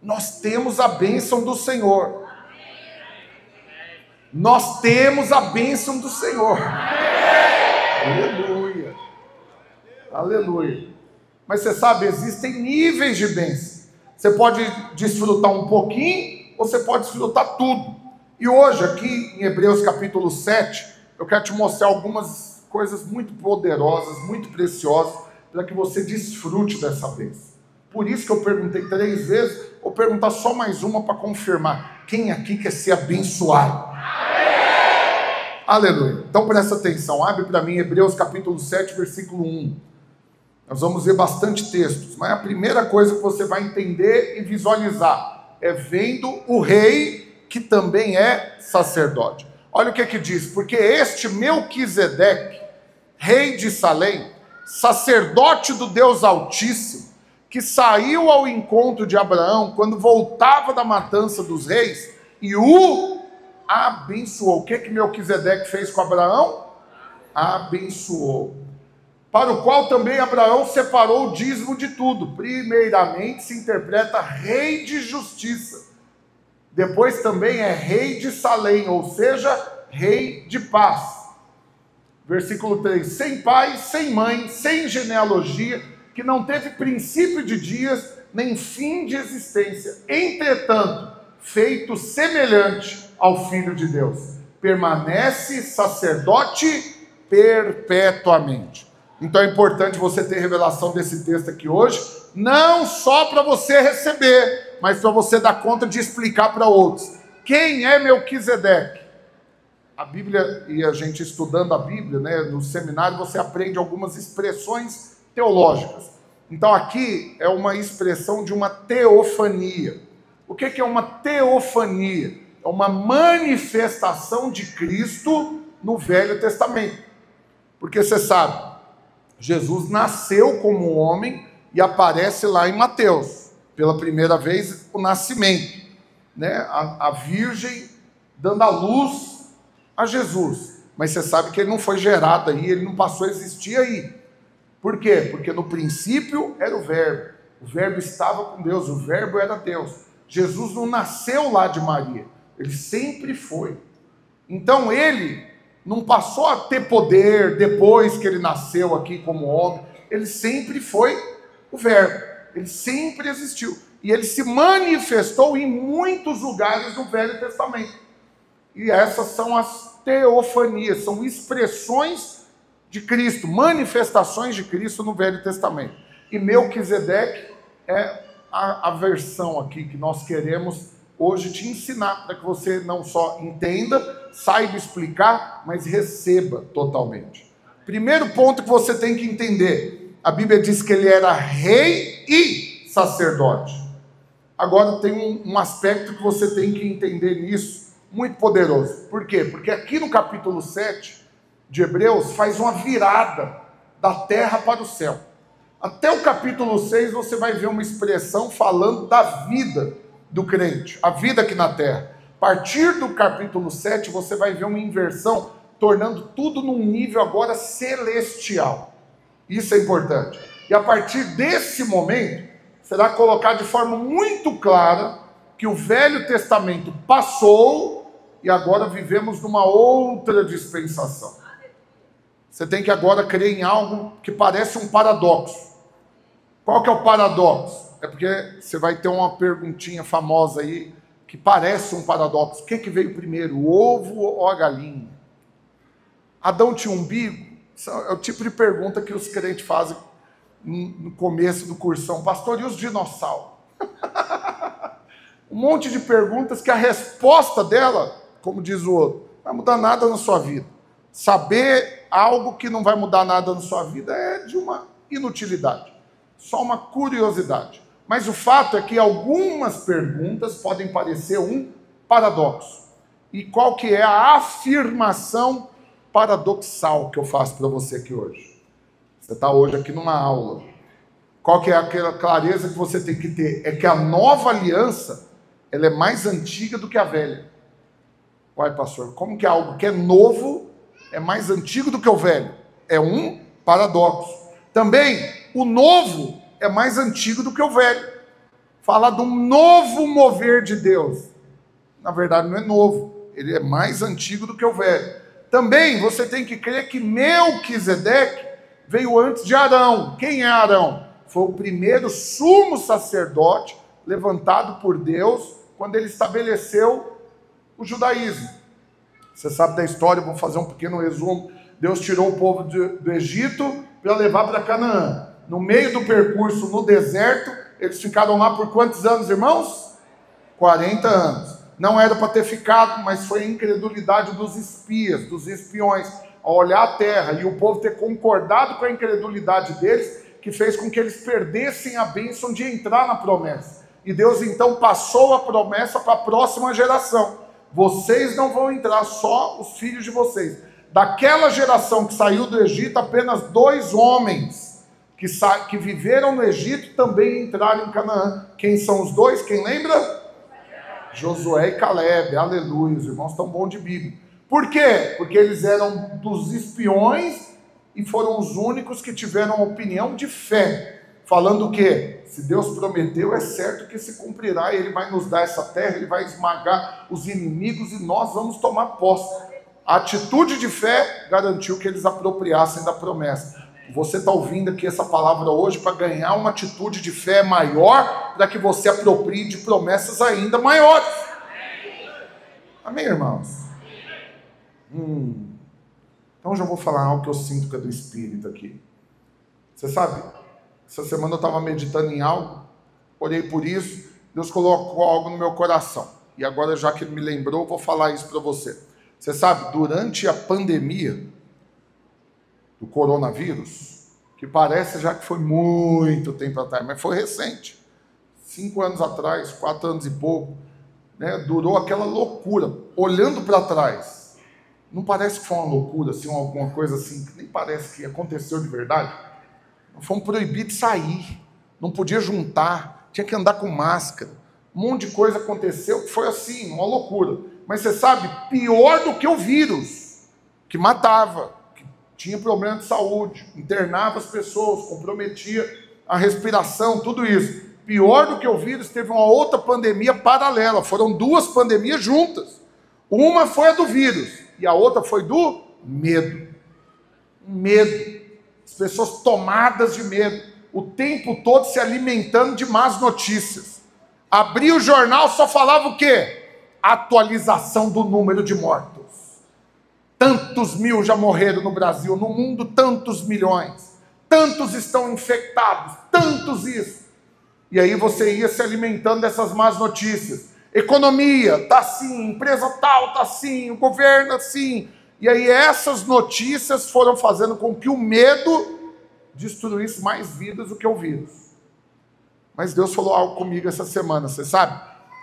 S1: Nós temos a bênção do Senhor. Nós temos a bênção do Senhor. Aleluia. Aleluia. Mas você sabe, existem níveis de bênção. Você pode desfrutar um pouquinho, ou você pode desfrutar tudo. E hoje, aqui em Hebreus capítulo 7, eu quero te mostrar algumas coisas muito poderosas, muito preciosas, para que você desfrute dessa bênção. Por isso que eu perguntei 3 vezes, vou perguntar só mais uma para confirmar. Quem aqui quer ser abençoado? Aleluia. Então presta atenção, abre para mim Hebreus capítulo 7, versículo 1. Nós vamos ver bastante textos, mas a primeira coisa que você vai entender e visualizar é vendo o rei que também é sacerdote. Olha o que diz: porque este Melquisedeque, rei de Salém, sacerdote do Deus Altíssimo, que saiu ao encontro de Abraão quando voltava da matança dos reis e o abençoou. O que Melquisedeque fez com Abraão? Abençoou. Para o qual também Abraão separou o dízimo de tudo. Primeiramente se interpreta rei de justiça. Depois também é rei de Salém, ou seja, rei de paz. Versículo 3. Sem pai, sem mãe, sem genealogia, que não teve princípio de dias, nem fim de existência. Entretanto, feito semelhante ao Filho de Deus. Permanece sacerdote perpetuamente. Então é importante você ter revelação desse texto aqui hoje, não só para você receber, mas para você dar conta de explicar para outros. Quem é Melquisedeque? A Bíblia, e a gente estudando a Bíblia, né, no seminário, você aprende algumas expressões teológicas. Então aqui é uma expressão de uma teofania. O que é uma teofania? É uma manifestação de Cristo no Velho Testamento. Porque você sabe, Jesus nasceu como homem e aparece lá em Mateus, pela primeira vez, o nascimento, né? A Virgem dando a luz a Jesus. Mas você sabe que ele não foi gerado aí, ele não passou a existir aí. Por quê? Porque no princípio era o Verbo estava com Deus, o Verbo era Deus. Jesus não nasceu lá de Maria, ele sempre foi. Então ele não passou a ter poder depois que ele nasceu aqui como homem, ele sempre foi o Verbo, ele sempre existiu. E ele se manifestou em muitos lugares do Velho Testamento. E essas são as teofanias, são expressões de Cristo, manifestações de Cristo no Velho Testamento. E Melquisedeque é a versão aqui que nós queremos hoje te ensinar, para que você não só entenda, saiba explicar, mas receba totalmente. Primeiro ponto que você tem que entender, a Bíblia diz que ele era rei e sacerdote. Agora tem um aspecto que você tem que entender nisso, muito poderoso. Por quê? Porque aqui no capítulo 7 de Hebreus faz uma virada da terra para o céu. Até o capítulo 6 você vai ver uma expressão falando da vida do crente, a vida aqui na terra. A partir do capítulo 7 você vai ver uma inversão, tornando tudo num nível agora celestial. Isso é importante. E a partir desse momento, será colocado de forma muito clara que o Velho Testamento passou e agora vivemos numa outra dispensação. Você tem que agora crer em algo que parece um paradoxo. Qual que é o paradoxo? É porque você vai ter uma perguntinha famosa aí, que parece um paradoxo. O que veio primeiro, o ovo ou a galinha? Adão tinha umbigo? É o tipo de pergunta que os crentes fazem no começo do cursão. Pastor, e os dinossauros? Um monte de perguntas que a resposta dela, como diz o outro, não vai mudar nada na sua vida. Saber algo que não vai mudar nada na sua vida é de uma inutilidade. Só uma curiosidade. Mas o fato é que algumas perguntas podem parecer um paradoxo. E qual que é a afirmação paradoxal que eu faço para você aqui hoje? Você está hoje aqui numa aula. Qual que é aquela clareza que você tem que ter? É que a nova aliança, ela é mais antiga do que a velha. Uai, pastor, como que é algo que é novo é mais antigo do que o velho? É um paradoxo. Também, o novo é mais antigo do que o velho. Fala de um novo mover de Deus. Na verdade, não é novo. Ele é mais antigo do que o velho. Também, você tem que crer que Melquisedeque veio antes de Arão. Quem é Arão? Foi o primeiro sumo sacerdote levantado por Deus quando ele estabeleceu o judaísmo. Você sabe da história, vou fazer um pequeno resumo. Deus tirou o povo do Egito para levar para Canaã. No meio do percurso, no deserto, eles ficaram lá por quantos anos, irmãos? 40 anos. Não era para ter ficado, mas foi a incredulidade dos espias, dos espiões, a olhar a terra e o povo ter concordado com a incredulidade deles, que fez com que eles perdessem a bênção de entrar na promessa. E Deus então passou a promessa para a próxima geração. Vocês não vão entrar, só os filhos de vocês. Daquela geração que saiu do Egito, apenas 2 homens que viveram no Egito também entraram em Canaã. Quem são os 2? Quem lembra? Josué e Caleb. Aleluia, os irmãos estão bons de Bíblia. Por quê? Porque eles eram dos espiões e foram os únicos que tiveram uma opinião de fé. Falando o quê? Se Deus prometeu, é certo que se cumprirá. Ele vai nos dar essa terra, ele vai esmagar os inimigos e nós vamos tomar posse. A atitude de fé garantiu que eles apropriassem da promessa. Você está ouvindo aqui essa palavra hoje para ganhar uma atitude de fé maior, para que você aproprie de promessas ainda maiores. Amém, irmãos? Então já vou falar algo que eu sinto que é do Espírito aqui. Você sabe, essa semana eu estava meditando em algo, orei por isso, Deus colocou algo no meu coração. E agora, já que Ele me lembrou, eu vou falar isso para você. Você sabe, durante a pandemia do coronavírus, que parece já que foi muito tempo atrás, mas foi recente, 5 anos atrás, 4 anos e pouco, né, durou aquela loucura. Olhando para trás, não parece que foi uma loucura, assim, alguma coisa assim, que nem parece que aconteceu de verdade? Fomos proibidos de sair, não podia juntar, tinha que andar com máscara, um monte de coisa aconteceu que foi assim, uma loucura. Mas você sabe, pior do que o vírus, que matava, que tinha problema de saúde, internava as pessoas, comprometia a respiração, tudo isso. Pior do que o vírus, teve uma outra pandemia paralela, foram 2 pandemias juntas. Uma foi a do vírus e a outra foi do medo. Medo. As pessoas tomadas de medo, o tempo todo se alimentando de más notícias. Abria o jornal, só falava o quê? Atualização do número de mortos. Tantos mil já morreram no Brasil, no mundo tantos milhões. Tantos estão infectados, tantos isso. E aí você ia se alimentando dessas más notícias. Economia, tá assim, empresa tal, tá assim, o governo assim. E aí essas notícias foram fazendo com que o medo destruísse mais vidas do que o vírus. Mas Deus falou algo comigo essa semana, você sabe?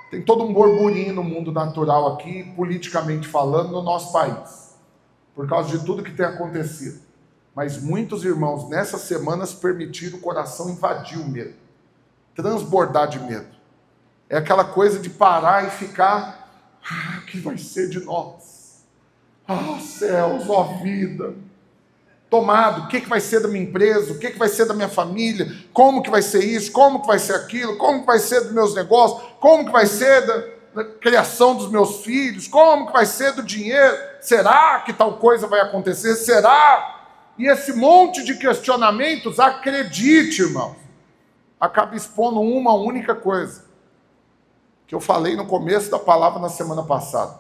S1: Tem todo um burburinho no mundo natural aqui, politicamente falando, no nosso país. Por causa de tudo que tem acontecido. Mas muitos irmãos, nessas semanas, permitiram o coração invadir o medo. Transbordar de medo. É aquela coisa de parar e ficar, o que vai ser de nós? Céus, vida. Tomado, o que vai ser da minha empresa? O que vai ser da minha família? Como que vai ser isso? Como que vai ser aquilo? Como que vai ser dos meus negócios? Como que vai ser da criação dos meus filhos? Como que vai ser do dinheiro? Será que tal coisa vai acontecer? Será? E esse monte de questionamentos, acredite, irmãos, acaba expondo uma única coisa, que eu falei no começo da palavra na semana passada,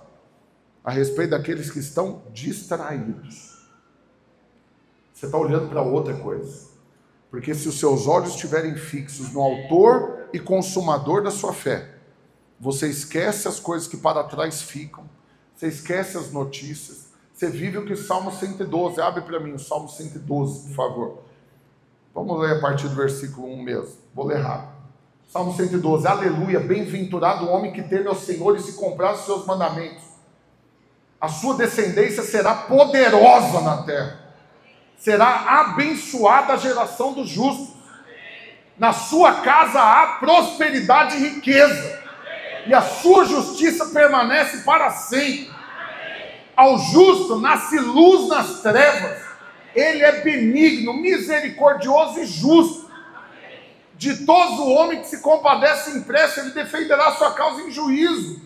S1: a respeito daqueles que estão distraídos. Você está olhando para outra coisa. Porque se os seus olhos estiverem fixos no autor e consumador da sua fé, você esquece as coisas que para trás ficam, você esquece as notícias, você vive o que o Salmo 112, abre para mim o Salmo 112, por favor. Vamos ler a partir do versículo 1 mesmo, vou ler rápido. Salmo 112, aleluia, bem-aventurado o homem que teme ao Senhor e se compraz os seus mandamentos. A sua descendência será poderosa na terra. Será abençoada a geração dos justos. Na sua casa há prosperidade e riqueza. E a sua justiça permanece para sempre. Ao justo nasce luz nas trevas. Ele é benigno, misericordioso e justo. Ditoso o homem que se compadece em pressa, ele defenderá a sua causa em juízo.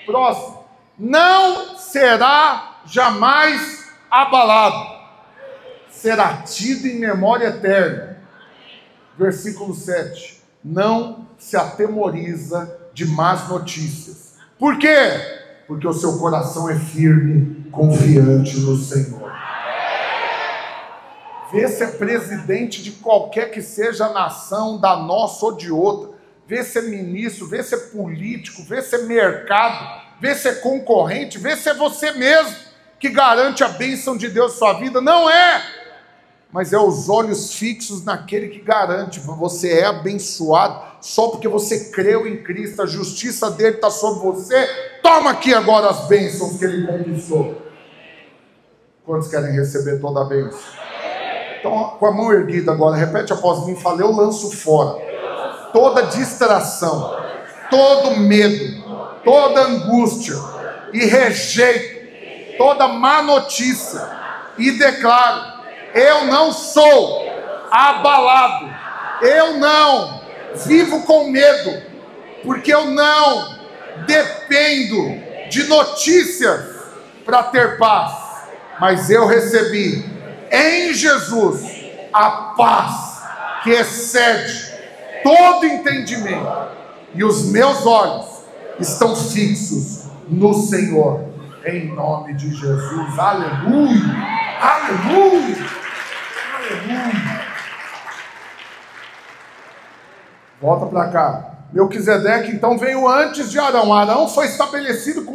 S1: Próximo. Não será jamais abalado. Será tido em memória eterna. Versículo 7. Não se atemoriza de más notícias. Por quê? Porque o seu coração é firme, confiante no Senhor. Vê se é presidente de qualquer que seja a nação, da nossa ou de outra. Vê se é ministro, vê se é político, vê se é mercado, vê se é concorrente, vê se é você mesmo que garante a bênção de Deus na sua vida. Não é! Mas é os olhos fixos naquele que garante. Você é abençoado só porque você creu em Cristo. A justiça dele está sobre você. Toma aqui agora as bênçãos que ele conquistou. Quantos querem receber toda a bênção? Então, com a mão erguida agora, repete após mim, fala: eu lanço fora toda distração, todo medo, toda angústia, e rejeito toda má notícia, e declaro: eu não sou abalado, eu não vivo com medo, porque eu não dependo de notícias para ter paz, mas eu recebi em Jesus a paz que excede todo entendimento, e os meus olhos estão fixos no Senhor, em nome de Jesus. Aleluia, aleluia, aleluia. Volta para cá. Melquisedeque então veio antes de Arão. Arão foi estabelecido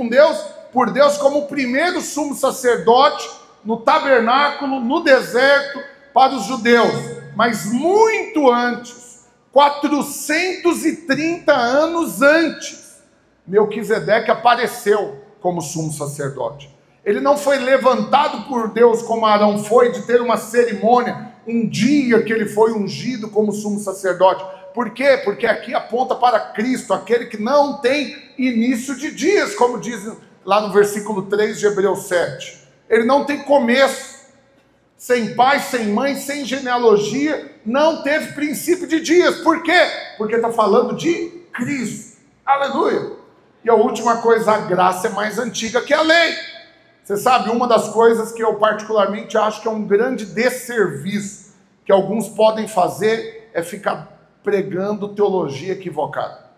S1: por Deus como o primeiro sumo sacerdote no tabernáculo, no deserto, para os judeus. Mas muito antes, 430 anos antes, Melquisedeque apareceu como sumo sacerdote. Ele não foi levantado por Deus como Arão foi, de ter uma cerimônia, um dia que ele foi ungido como sumo sacerdote. Por quê? Porque aqui aponta para Cristo, aquele que não tem início de dias, como diz lá no versículo 3 de Hebreus 7. Ele não tem começo, sem pai, sem mãe, sem genealogia, não teve princípio de dias. Por quê? Porque está falando de Cristo. Aleluia. E a última coisa, a graça é mais antiga que a lei. Você sabe, uma das coisas que eu particularmente acho que é um grande desserviço que alguns podem fazer é ficar pregando teologia equivocada.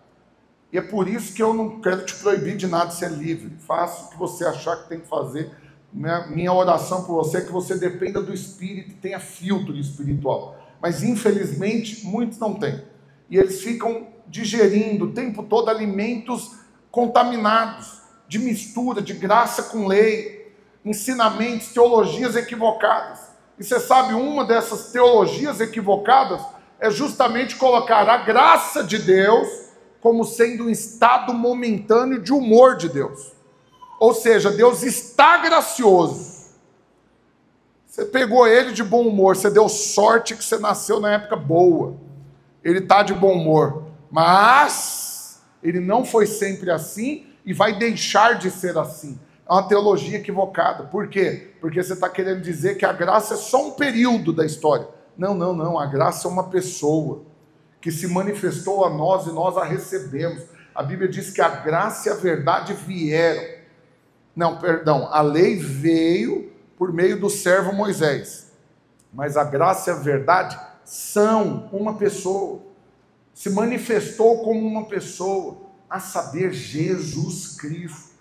S1: E é por isso que eu não quero te proibir de nada de ser livre. Faça o que você achar que tem que fazer. Minha oração por você é que você dependa do Espírito e tenha filtro espiritual. Mas infelizmente muitos não têm. E eles ficam digerindo o tempo todo alimentos contaminados, de mistura, de graça com lei, ensinamentos, teologias equivocadas. E você sabe, uma dessas teologias equivocadas é justamente colocar a graça de Deus como sendo um estado momentâneo de humor de Deus. Ou seja, Deus está gracioso. Você pegou ele de bom humor, você deu sorte que você nasceu na época boa. Ele está de bom humor, mas ele não foi sempre assim e vai deixar de ser assim. É uma teologia equivocada. Por quê? Porque você está querendo dizer que a graça é só um período da história. Não, não, não. A graça é uma pessoa que se manifestou a nós e nós a recebemos. A Bíblia diz que a graça e a verdade vieram. Não, perdão. A lei veio por meio do servo Moisés. Mas a graça e a verdade são uma pessoa. Se manifestou como uma pessoa, a saber, Jesus Cristo.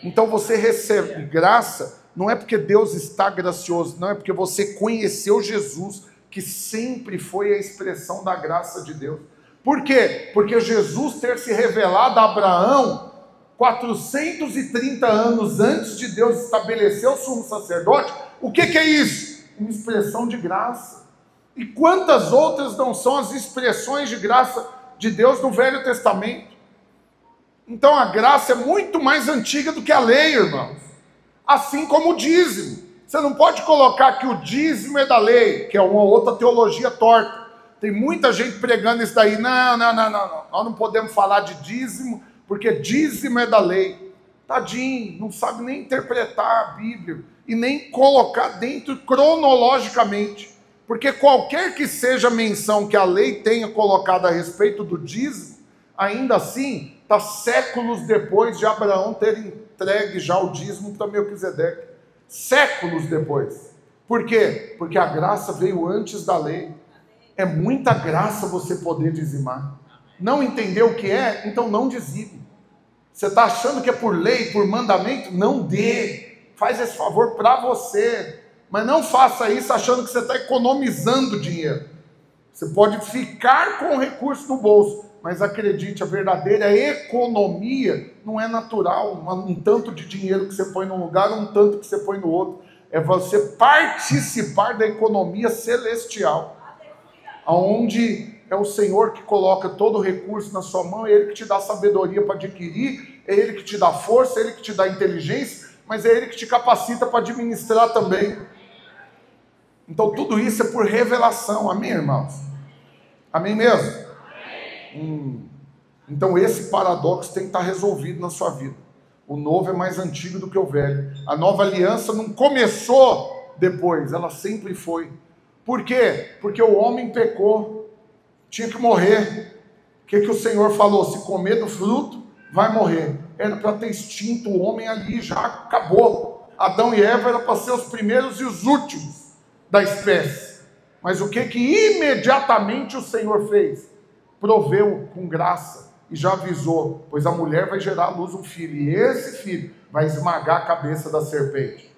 S1: Então você recebe graça, não é porque Deus está gracioso, não, é porque você conheceu Jesus, que sempre foi a expressão da graça de Deus. Por quê? Porque Jesus ter se revelado a Abraão 430 anos antes de Deus estabelecer o sumo sacerdote, o que é isso? Uma expressão de graça. E quantas outras não são as expressões de graça de Deus no Velho Testamento? Então a graça é muito mais antiga do que a lei, irmãos. Assim como o dízimo. Você não pode colocar que o dízimo é da lei, que é uma outra teologia torta. Tem muita gente pregando isso daí. Não. Nós não podemos falar de dízimo, porque dízimo é da lei. Tadinho, não sabe nem interpretar a Bíblia e nem colocar dentro cronologicamente. Porque qualquer que seja a menção que a lei tenha colocado a respeito do dízimo, ainda assim, está séculos depois de Abraão ter entregue já o dízimo para Melquisedeque. Séculos depois. Por quê? Porque a graça veio antes da lei. É muita graça você poder dizimar. Não entendeu o que é? Então não dizime. Você está achando que é por lei, por mandamento? Não dê. Faz esse favor para você. Mas não faça isso achando que você está economizando dinheiro. Você pode ficar com o recurso no bolso, mas acredite, a verdadeira economia não é natural, um tanto de dinheiro que você põe num lugar, um tanto que você põe no outro. É você participar da economia celestial, onde é o Senhor que coloca todo o recurso na sua mão, é Ele que te dá sabedoria para adquirir, é Ele que te dá força, é Ele que te dá inteligência, mas é Ele que te capacita para administrar também. Então tudo isso é por revelação, amém, irmãos? Amém mesmo? Então esse paradoxo tem que estar resolvido na sua vida. O novo é mais antigo do que o velho. A nova aliança não começou depois, ela sempre foi. Por quê? Porque o homem pecou, tinha que morrer. O que o Senhor falou? Se comer do fruto, vai morrer. Era para ter extinto o homem ali, já acabou. Adão e Eva eram para ser os primeiros e os últimos da espécie. Mas o que imediatamente o Senhor fez? Proveu com graça, e já avisou, pois a mulher vai gerar à luz um filho, e esse filho vai esmagar a cabeça da serpente.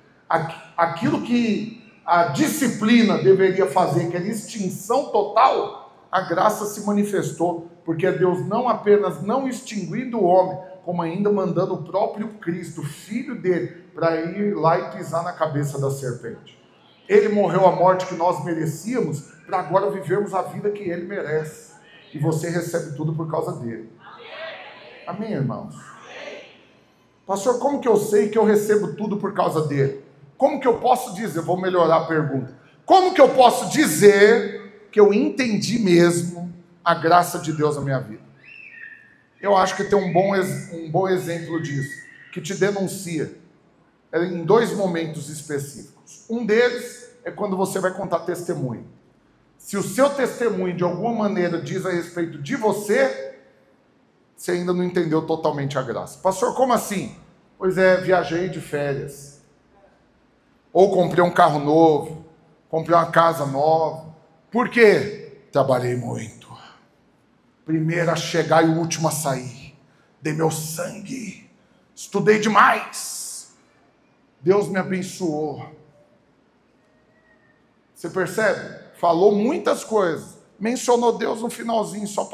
S1: Aquilo que a disciplina deveria fazer, que era extinção total, a graça se manifestou, porque Deus não apenas não extinguindo o homem, como ainda mandando o próprio Cristo, filho dele, para ir lá e pisar na cabeça da serpente. Ele morreu a morte que nós merecíamos, para agora vivermos a vida que ele merece. E você recebe tudo por causa dele. Amém, irmãos? Pastor, como que eu sei que eu recebo tudo por causa dele? Como que eu posso dizer? Vou melhorar a pergunta. Como que eu posso dizer que eu entendi mesmo a graça de Deus na minha vida? Eu acho que tem um bom exemplo disso, que te denuncia em 2 momentos específicos. Um deles é quando você vai contar testemunho. Se o seu testemunho de alguma maneira diz a respeito de você, você ainda não entendeu totalmente a graça. Pastor, como assim? Pois é, viajei de férias. Ou comprei um carro novo, comprei uma casa nova. Por quê? Trabalhei muito. Primeiro a chegar e o último a sair. Dei meu sangue. Estudei demais. Deus me abençoou. Você percebe? Falou muitas coisas. Mencionou Deus no finalzinho, só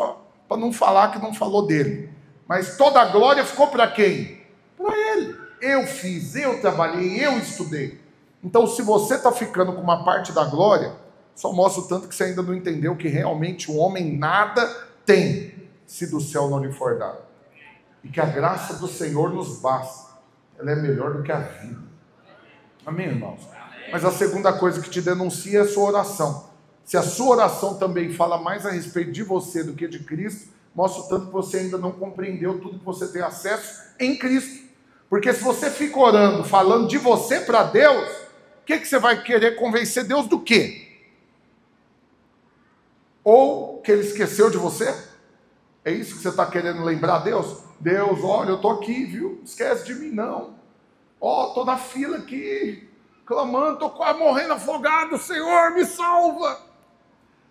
S1: para não falar que não falou dele. Mas toda a glória ficou para quem? Para ele. Eu fiz, eu trabalhei, eu estudei. Então, se você está ficando com uma parte da glória, só mostra o tanto que você ainda não entendeu que realmente o homem nada tem, se do céu não lhe for dado. E que a graça do Senhor nos basta. Ela é melhor do que a vida. Amém, irmãos? Mas a segunda coisa que te denuncia é a sua oração. Se a sua oração também fala mais a respeito de você do que de Cristo, mostra o tanto que você ainda não compreendeu tudo que você tem acesso em Cristo. Porque se você fica orando, falando de você para Deus, o que você vai querer convencer Deus do quê? Ou que ele esqueceu de você? É isso que você está querendo lembrar a Deus? Deus, olha, eu estou aqui, viu? Esquece de mim, não. Ó, estou na fila aqui, clamando, estou quase morrendo afogado, Senhor, me salva.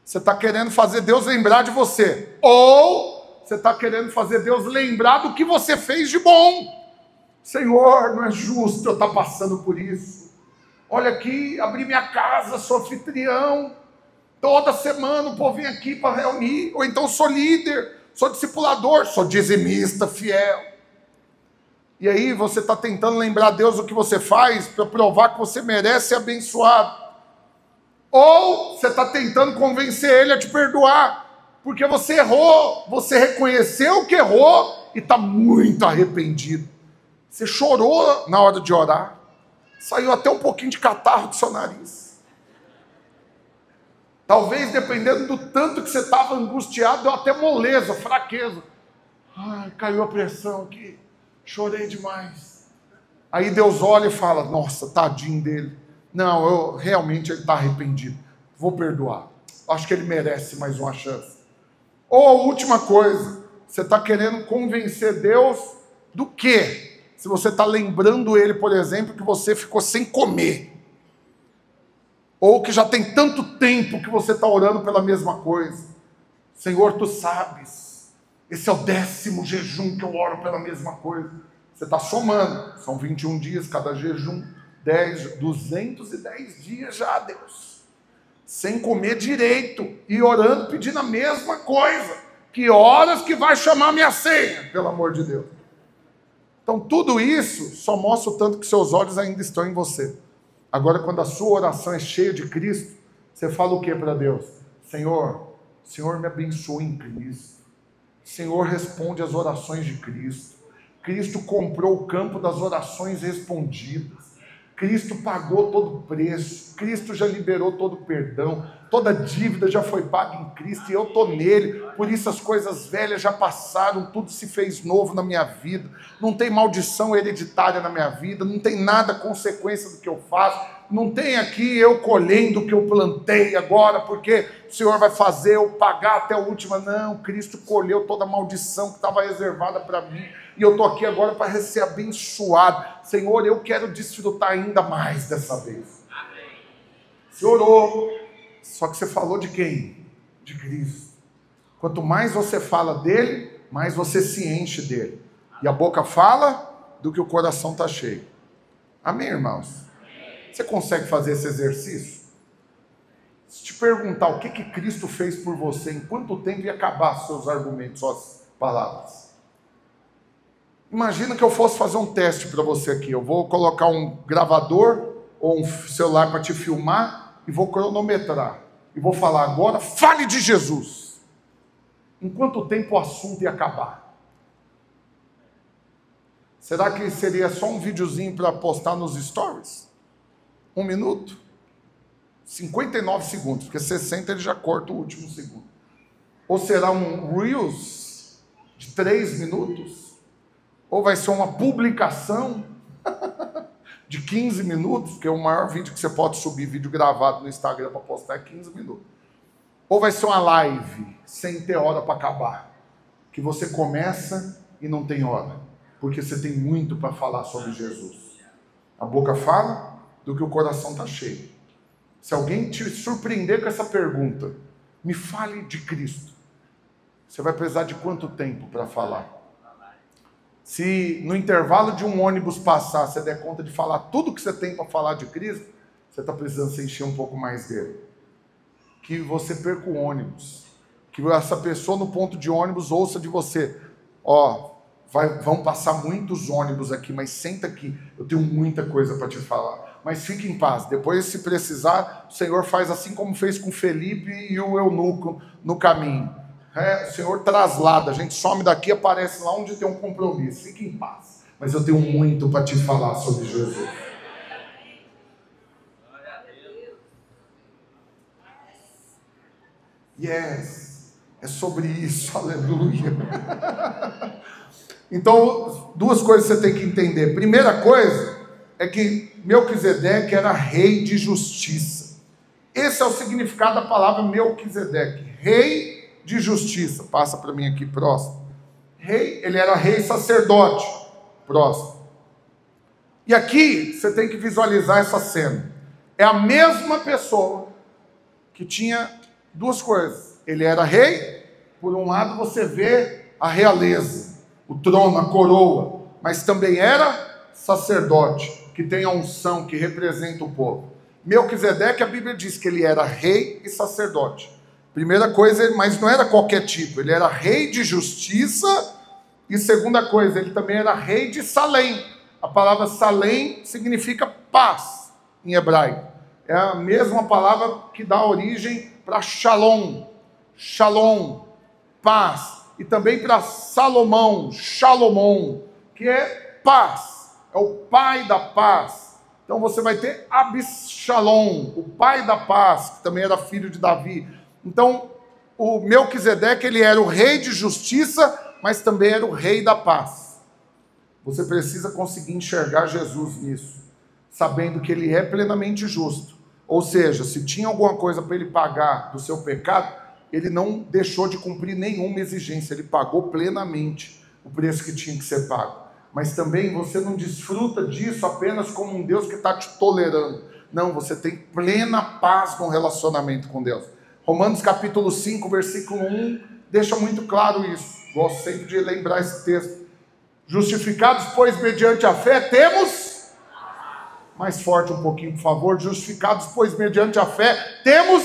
S1: Você está querendo fazer Deus lembrar de você. Ou você está querendo fazer Deus lembrar do que você fez de bom. Senhor, não é justo eu estar passando por isso. Olha aqui, abri minha casa, sou anfitrião. Toda semana o povo vem aqui para reunir. Ou então sou líder, sou discipulador, sou dizimista fiel. E aí você está tentando lembrar a Deus do que você faz para provar que você merece ser abençoado. Ou você está tentando convencer ele a te perdoar, porque você errou, você reconheceu que errou e está muito arrependido. Você chorou na hora de orar, saiu até um pouquinho de catarro do seu nariz. Talvez, dependendo do tanto que você estava angustiado, deu até moleza, fraqueza. Ai, caiu a pressão aqui, chorei demais. Aí Deus olha e fala, nossa, tadinho dele. Não, realmente ele está arrependido. Vou perdoar. Acho que ele merece mais uma chance. Ou a última coisa, você está querendo convencer Deus do quê? Se você está lembrando ele, por exemplo, que você ficou sem comer. Ou que já tem tanto tempo que você está orando pela mesma coisa. Senhor, tu sabes, esse é o 10º jejum que eu oro pela mesma coisa. Você está somando, são 21 dias cada jejum. 210 dias já, Deus, sem comer direito, e orando, pedindo a mesma coisa, que horas que vai chamar minha senha, pelo amor de Deus. Então tudo isso só mostra o tanto que seus olhos ainda estão em você. Agora, quando a sua oração é cheia de Cristo, você fala o que para Deus? Senhor me abençoa em Cristo, Senhor responde às orações de Cristo, Cristo comprou o campo das orações respondidas, Cristo pagou todo o preço, Cristo já liberou todo o perdão, toda dívida já foi paga em Cristo e eu estou nele, por isso as coisas velhas já passaram, tudo se fez novo na minha vida, não tem maldição hereditária na minha vida, não tem nada consequência do que eu faço, não tem aqui eu colhendo o que eu plantei agora, porque o Senhor vai fazer eu pagar até a última, não, Cristo colheu toda a maldição que estava reservada para mim, e eu estou aqui agora para ser abençoado. Senhor, eu quero desfrutar ainda mais dessa vez. Amém. Você orou, só que você falou de quem? De Cristo. Quanto mais você fala dele, mais você se enche dele. E a boca fala do que o coração está cheio. Amém, irmãos? Você consegue fazer esse exercício? Se te perguntar o que Cristo fez por você, em quanto tempo ia acabar seus argumentos, suas palavras? Imagina que eu fosse fazer um teste para você aqui. Eu vou colocar um gravador ou um celular para te filmar e vou cronometrar. E vou falar agora, fale de Jesus. Em quanto tempo o assunto ia acabar? Será que seria só um videozinho para postar nos stories? 1 minuto? 59 segundos, porque 60 ele já corta o último segundo. Ou será um Reels de 3 minutos? Ou vai ser uma publicação de 15 minutos, porque o maior vídeo que você pode subir, vídeo gravado no Instagram para postar é 15 minutos. Ou vai ser uma live sem ter hora para acabar, que você começa e não tem hora, porque você tem muito para falar sobre Jesus. A boca fala do que o coração está cheio. Se alguém te surpreender com essa pergunta, me fale de Cristo, você vai precisar de quanto tempo para falar? Se no intervalo de um ônibus passar, você der conta de falar tudo que você tem para falar de Cristo, você está precisando se encher um pouco mais dele. Que você perca o ônibus. Que essa pessoa no ponto de ônibus ouça de você. Vão passar muitos ônibus aqui, mas senta aqui. Eu tenho muita coisa para te falar. Mas fique em paz. Depois, se precisar, o Senhor faz assim como fez com Felipe e o eunuco no caminho. O Senhor traslada, a gente some daqui, aparece lá onde tem um compromisso. Fique em paz. Mas eu tenho muito para te falar sobre Jesus. Yes, é sobre isso, aleluia. Então, 2 coisas você tem que entender. Primeira coisa é que Melquisedeque era rei de justiça. Esse é o significado da palavra Melquisedeque, rei de justiça. Passa para mim aqui, próximo. Rei, ele era rei sacerdote. Próximo. E aqui você tem que visualizar essa cena. É a mesma pessoa que tinha 2 coisas. Ele era rei, por um lado você vê a realeza, o trono, a coroa, mas também era sacerdote, que tem a unção, que representa o povo. Melquisedeque, a Bíblia diz que ele era rei e sacerdote. Primeira coisa, mas não era qualquer tipo, ele era rei de justiça, e segunda coisa, ele também era rei de Salém. A palavra Salém significa paz, em hebraico. É a mesma palavra que dá origem para Shalom, Shalom, paz, e também para Salomão, Shalomon, que é paz, é o pai da paz. Então você vai ter Absalom, o pai da paz, que também era filho de Davi. Então, o Melquisedeque, ele era o rei de justiça, mas também era o rei da paz. Você precisa conseguir enxergar Jesus nisso, sabendo que ele é plenamente justo. Ou seja, se tinha alguma coisa para ele pagar do seu pecado, ele não deixou de cumprir nenhuma exigência, ele pagou plenamente o preço que tinha que ser pago. Mas também você não desfruta disso apenas como um Deus que está te tolerando. Não, você tem plena paz no relacionamento com Deus. Romanos capítulo 5, versículo 1, deixa muito claro isso. Gosto sempre de lembrar esse texto. Justificados, pois, mediante a fé, temos... Mais forte um pouquinho, por favor. Justificados, pois, mediante a fé, temos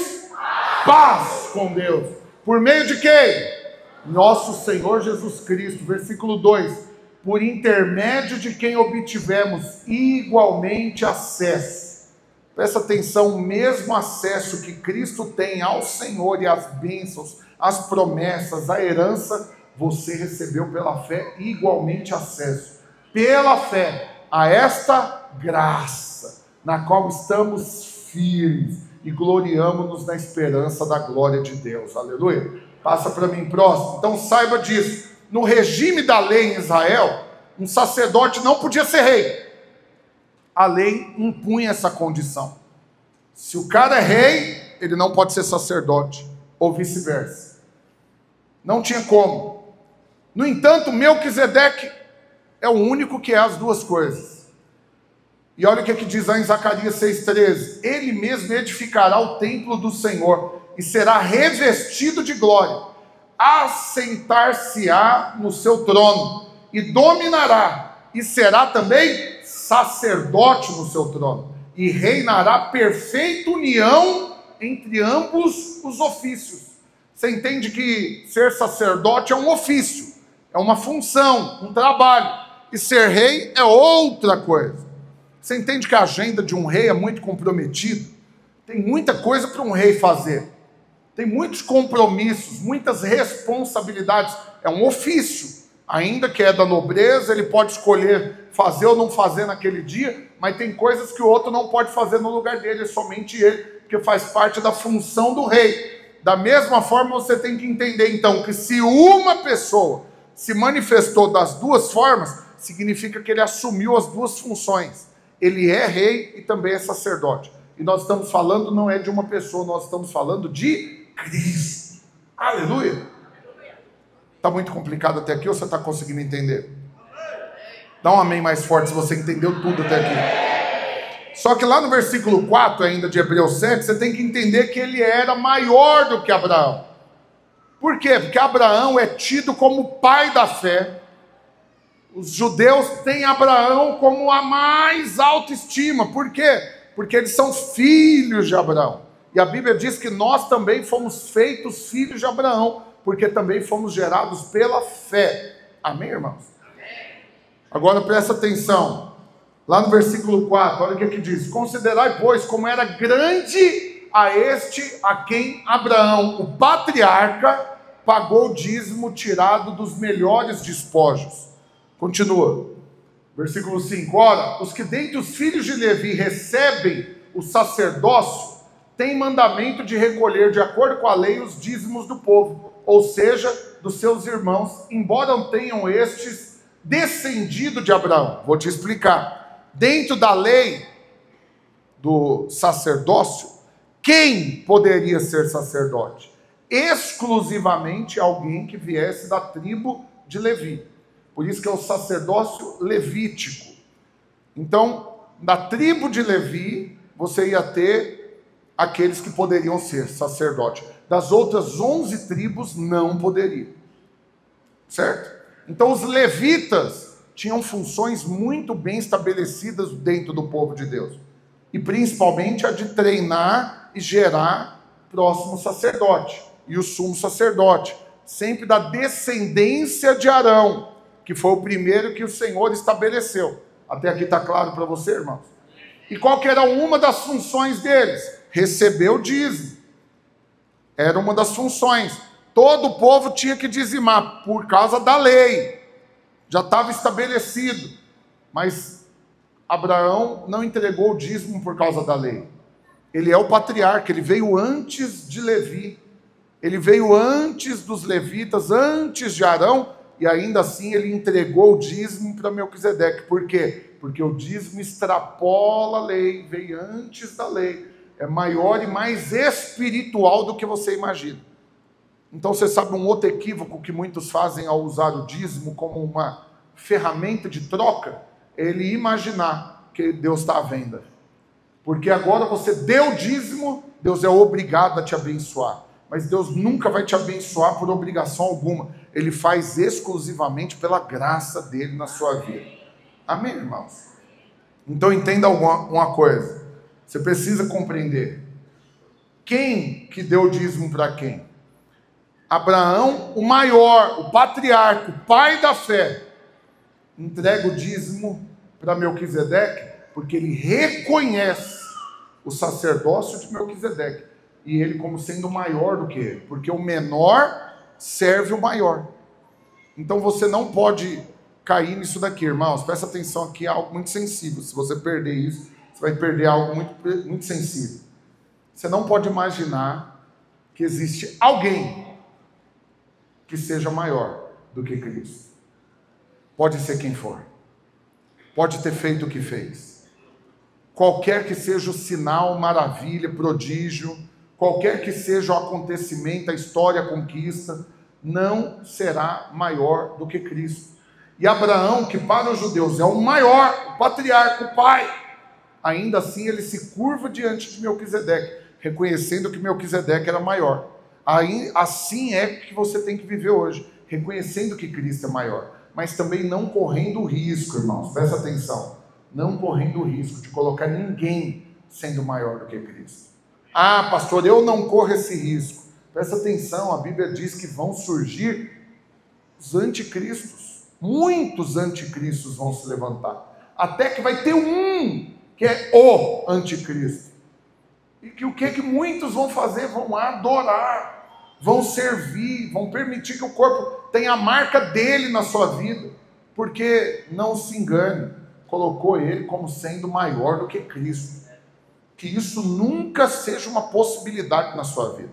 S1: paz com Deus. Por meio de quem? Nosso Senhor Jesus Cristo. Versículo 2. Por intermédio de quem obtivemos igualmente acesso. Presta atenção, o mesmo acesso que Cristo tem ao Senhor e às bênçãos, às promessas, à herança, você recebeu pela fé igualmente acesso. Pela fé a esta graça, na qual estamos firmes e gloriamo-nos na esperança da glória de Deus. Aleluia. Passa para mim, próximo. Então saiba disso. No regime da lei em Israel, um sacerdote não podia ser rei. A lei impunha essa condição. Se o cara é rei, ele não pode ser sacerdote, ou vice-versa. Não tinha como. No entanto, Melquisedeque é o único que é as 2 coisas. E olha o que diz lá em Zacarias 6,13. Ele mesmo edificará o templo do Senhor e será revestido de glória. assentar-se-á no seu trono, e dominará, e será também sacerdote no seu trono, e reinará perfeita união entre ambos os ofícios. Você entende que ser sacerdote é um ofício, é uma função, um trabalho, e ser rei é outra coisa. Você entende que a agenda de um rei é muito comprometida? Tem muita coisa para um rei fazer. Tem muitos compromissos, muitas responsabilidades. É um ofício. Ainda que é da nobreza, ele pode escolher fazer ou não fazer naquele dia, mas tem coisas que o outro não pode fazer no lugar dele, é somente ele, porque faz parte da função do rei. Da mesma forma, você tem que entender, então, que se uma pessoa se manifestou das duas formas, significa que ele assumiu as duas funções. Ele é rei e também é sacerdote. E nós estamos falando, não é de uma pessoa, nós estamos falando de Cristo. Aleluia! Está muito complicado até aqui ou você está conseguindo entender? Dá um amém mais forte se você entendeu tudo até aqui. Só que lá no versículo 4 ainda de Hebreus 7, você tem que entender que ele era maior do que Abraão. Por quê? Porque Abraão é tido como pai da fé. Os judeus têm Abraão como a mais alta estima. Por quê? Porque eles são filhos de Abraão. E a Bíblia diz que nós também fomos feitos filhos de Abraão, porque também fomos gerados pela fé. Amém, irmãos? Agora presta atenção. Lá no versículo 4, olha o que aqui diz. Considerai, pois, como era grande a este a quem Abraão, o patriarca, pagou o dízimo tirado dos melhores despojos. Continua. Versículo 5. Ora, os que dentre os filhos de Levi recebem o sacerdócio, têm mandamento de recolher de acordo com a lei os dízimos do povo, ou seja, dos seus irmãos, embora não tenham estes descendido de Abraão. Vou te explicar. Dentro da lei do sacerdócio, quem poderia ser sacerdote? Exclusivamente alguém que viesse da tribo de Levi. Por isso que é o sacerdócio levítico. Então, da tribo de Levi, você ia ter aqueles que poderiam ser sacerdote. Das outras 11 tribos, não poderiam. Certo? Então, os levitas tinham funções muito bem estabelecidas dentro do povo de Deus. E principalmente a de treinar e gerar próximo sacerdote. E o sumo sacerdote. Sempre da descendência de Arão, que foi o primeiro que o Senhor estabeleceu. Até aqui está claro para você, irmãos? E qual que era uma das funções deles? Receber o dízimo. Era uma das funções. Todo o povo tinha que dizimar, por causa da lei. Já estava estabelecido. Mas Abraão não entregou o dízimo por causa da lei. Ele é o patriarca, ele veio antes de Levi. Ele veio antes dos levitas, antes de Arão, e ainda assim ele entregou o dízimo para Melquisedeque. Por quê? Porque o dízimo extrapola a lei, veio antes da lei. É maior e mais espiritual do que você imagina. Então você sabe um outro equívoco que muitos fazem ao usar o dízimo como uma ferramenta de troca? Ele imaginar que Deus está à venda. Porque agora você deu o dízimo, Deus é obrigado a te abençoar. Mas Deus nunca vai te abençoar por obrigação alguma. Ele faz exclusivamente pela graça dele na sua vida. Amém, irmãos? Então entenda uma coisa. Você precisa compreender. Quem que deu o dízimo para quem? Abraão, o maior, o patriarca, o pai da fé, entrega o dízimo para Melquisedeque, porque ele reconhece o sacerdócio de Melquisedeque. E ele como sendo maior do que ele. Porque o menor serve o maior. Então você não pode cair nisso daqui, irmãos. Presta atenção aqui, é algo muito sensível. Se você perder isso, você vai perder algo muito, muito sensível. Você não pode imaginar que existe alguém que seja maior do que Cristo. Pode ser quem for. Pode ter feito o que fez. Qualquer que seja o sinal, maravilha, prodígio, qualquer que seja o acontecimento, a história, a conquista, não será maior do que Cristo. E Abraão, que para os judeus é o maior, o patriarca, o pai, ainda assim ele se curva diante de Melquisedeque, reconhecendo que Melquisedeque era maior. Aí, assim é que você tem que viver hoje, reconhecendo que Cristo é maior, mas também não correndo o risco, irmãos, presta atenção, não correndo o risco de colocar ninguém sendo maior do que Cristo. Ah, pastor, eu não corro esse risco. Presta atenção, a Bíblia diz que vão surgir os anticristos, muitos anticristos vão se levantar, até que vai ter um que é o anticristo. E que o que muitos vão fazer? Vão adorar, vão servir, vão permitir que o corpo tenha a marca dele na sua vida, porque, não se engane, colocou ele como sendo maior do que Cristo. Que isso nunca seja uma possibilidade na sua vida.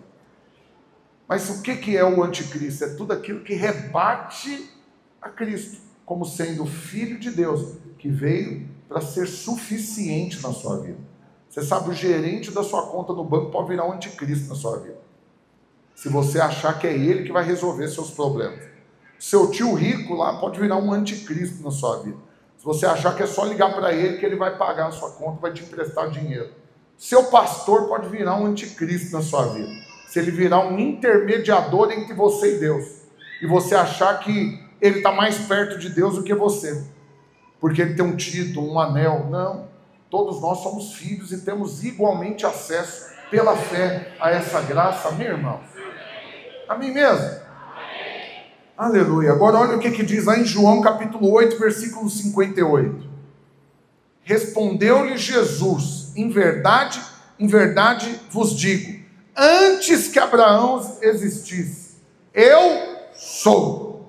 S1: Mas o que é o anticristo? É tudo aquilo que rebate a Cristo, como sendo o Filho de Deus, que veio para ser suficiente na sua vida. Você sabe, o gerente da sua conta no banco pode virar um anticristo na sua vida, se você achar que é ele que vai resolver seus problemas. Seu tio rico lá pode virar um anticristo na sua vida, se você achar que é só ligar para ele que ele vai pagar a sua conta, vai te emprestar dinheiro. Seu pastor pode virar um anticristo na sua vida, se ele virar um intermediador entre você e Deus, e você achar que ele está mais perto de Deus do que você, porque ele tem um título, um anel. Não, todos nós somos filhos e temos igualmente acesso pela fé a essa graça, meu irmão. Amém mesmo? Amém. Aleluia. Agora olha o que diz lá em João capítulo 8, versículo 58. Respondeu-lhe Jesus: em verdade vos digo, antes que Abraão existisse, eu sou.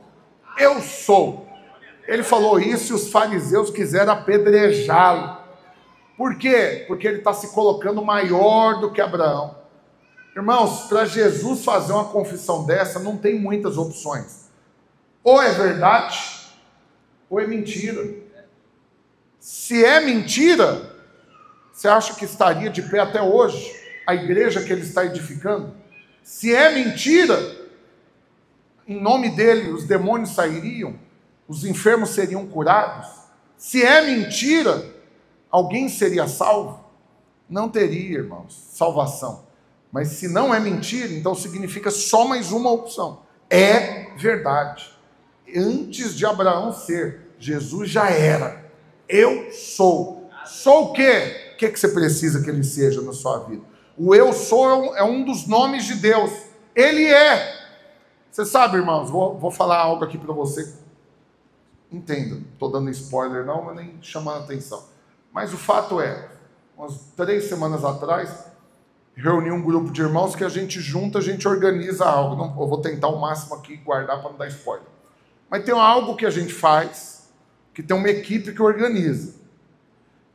S1: Eu sou. Ele falou isso e os fariseus quiseram apedrejá-lo. Por quê? Porque ele está se colocando maior do que Abraão. Irmãos, para Jesus fazer uma confissão dessa, não tem muitas opções. Ou é verdade, ou é mentira. Se é mentira, você acha que estaria de pé até hoje a igreja que ele está edificando? Se é mentira, em nome dele os demônios sairiam, os enfermos seriam curados. Se é mentira, alguém seria salvo? Não teria, irmãos, salvação. Mas se não é mentira, então significa só mais uma opção. É verdade. Antes de Abraão ser, Jesus já era. Eu sou. Sou o quê? O que você precisa que ele seja na sua vida? O eu sou é um dos nomes de Deus. Ele é. Você sabe, irmãos, vou falar algo aqui para você. Entenda, não estou dando spoiler não, mas nem chamando atenção. Mas o fato é, umas 3 semanas atrás, reuni um grupo de irmãos que a gente junta, a gente organiza algo. Não, eu vou tentar o máximo aqui guardar para não dar spoiler. Mas tem algo que a gente faz, que tem uma equipe que organiza.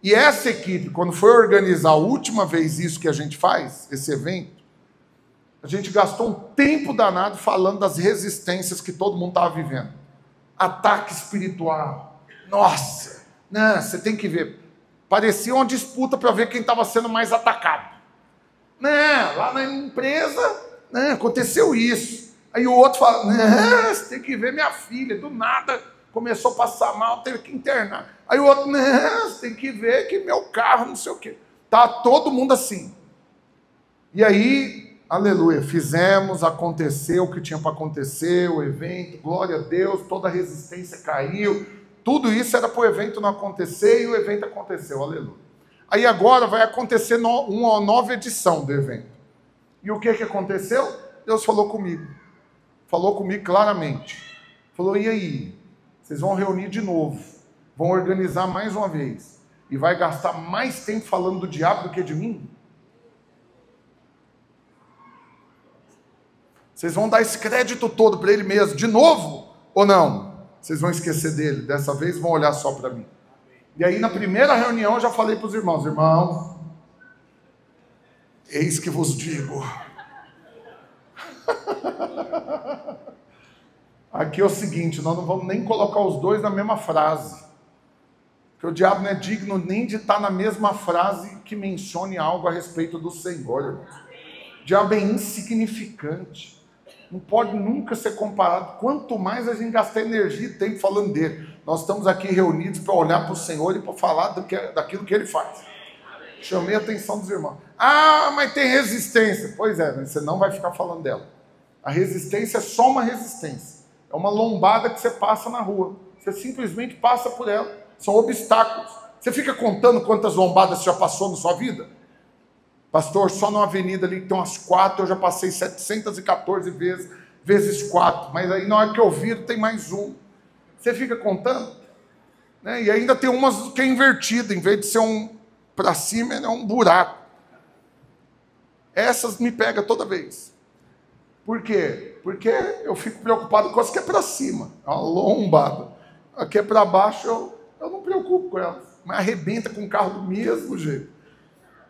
S1: E essa equipe, quando foi organizar a última vez isso que a gente faz, esse evento, a gente gastou um tempo danado falando das resistências que todo mundo estava vivendo. Ataque espiritual. Nossa, não, você tem que ver. Parecia uma disputa para ver quem estava sendo mais atacado. Não, lá na empresa, não, aconteceu isso. Aí o outro fala, não, você tem que ver minha filha, do nada começou a passar mal, teve que internar. Aí o outro, não, você tem que ver que meu carro, não sei o quê. Tá todo mundo assim. E aí, aleluia, fizemos, aconteceu o que tinha para acontecer, o evento, glória a Deus, toda a resistência caiu. Tudo isso era para o evento não acontecer e o evento aconteceu, aleluia. Aí agora vai acontecer uma nova edição do evento. E o que aconteceu? Deus falou comigo claramente. Falou, e aí? Vocês vão reunir de novo, vão organizar mais uma vez, e vai gastar mais tempo falando do diabo do que de mim? Vocês vão dar esse crédito todo para ele mesmo, de novo, ou não? Vocês vão esquecer dele, dessa vez vão olhar só para mim. E aí na primeira reunião eu já falei para os irmãos, eis que vos digo. Aqui é o seguinte, nós não vamos nem colocar os dois na mesma frase. Porque o diabo não é digno nem de estar na mesma frase que mencione algo a respeito do Senhor, irmãos. O diabo é insignificante. Não pode nunca ser comparado. Quanto mais a gente gastar energia e tempo falando dele. Nós estamos aqui reunidos para olhar para o Senhor e para falar daquilo que ele faz. Chamei a atenção dos irmãos. Ah, mas tem resistência. Pois é, mas você não vai ficar falando dela. A resistência é só uma resistência. É uma lombada que você passa na rua. Você simplesmente passa por ela. São obstáculos. Você fica contando quantas lombadas você já passou na sua vida? Pastor, só numa avenida ali que tem umas 4, eu já passei 714 vezes 4. Mas aí na hora que eu viro tem mais um. Você fica contando? Né? E ainda tem umas que é invertida. Em vez de ser um para cima, é um buraco. Essas me pegam toda vez. Por quê? Porque eu fico preocupado com as que é para cima. É uma lombada. A que é para baixo, eu não me preocupo com elas. Mas arrebenta com o carro do mesmo jeito.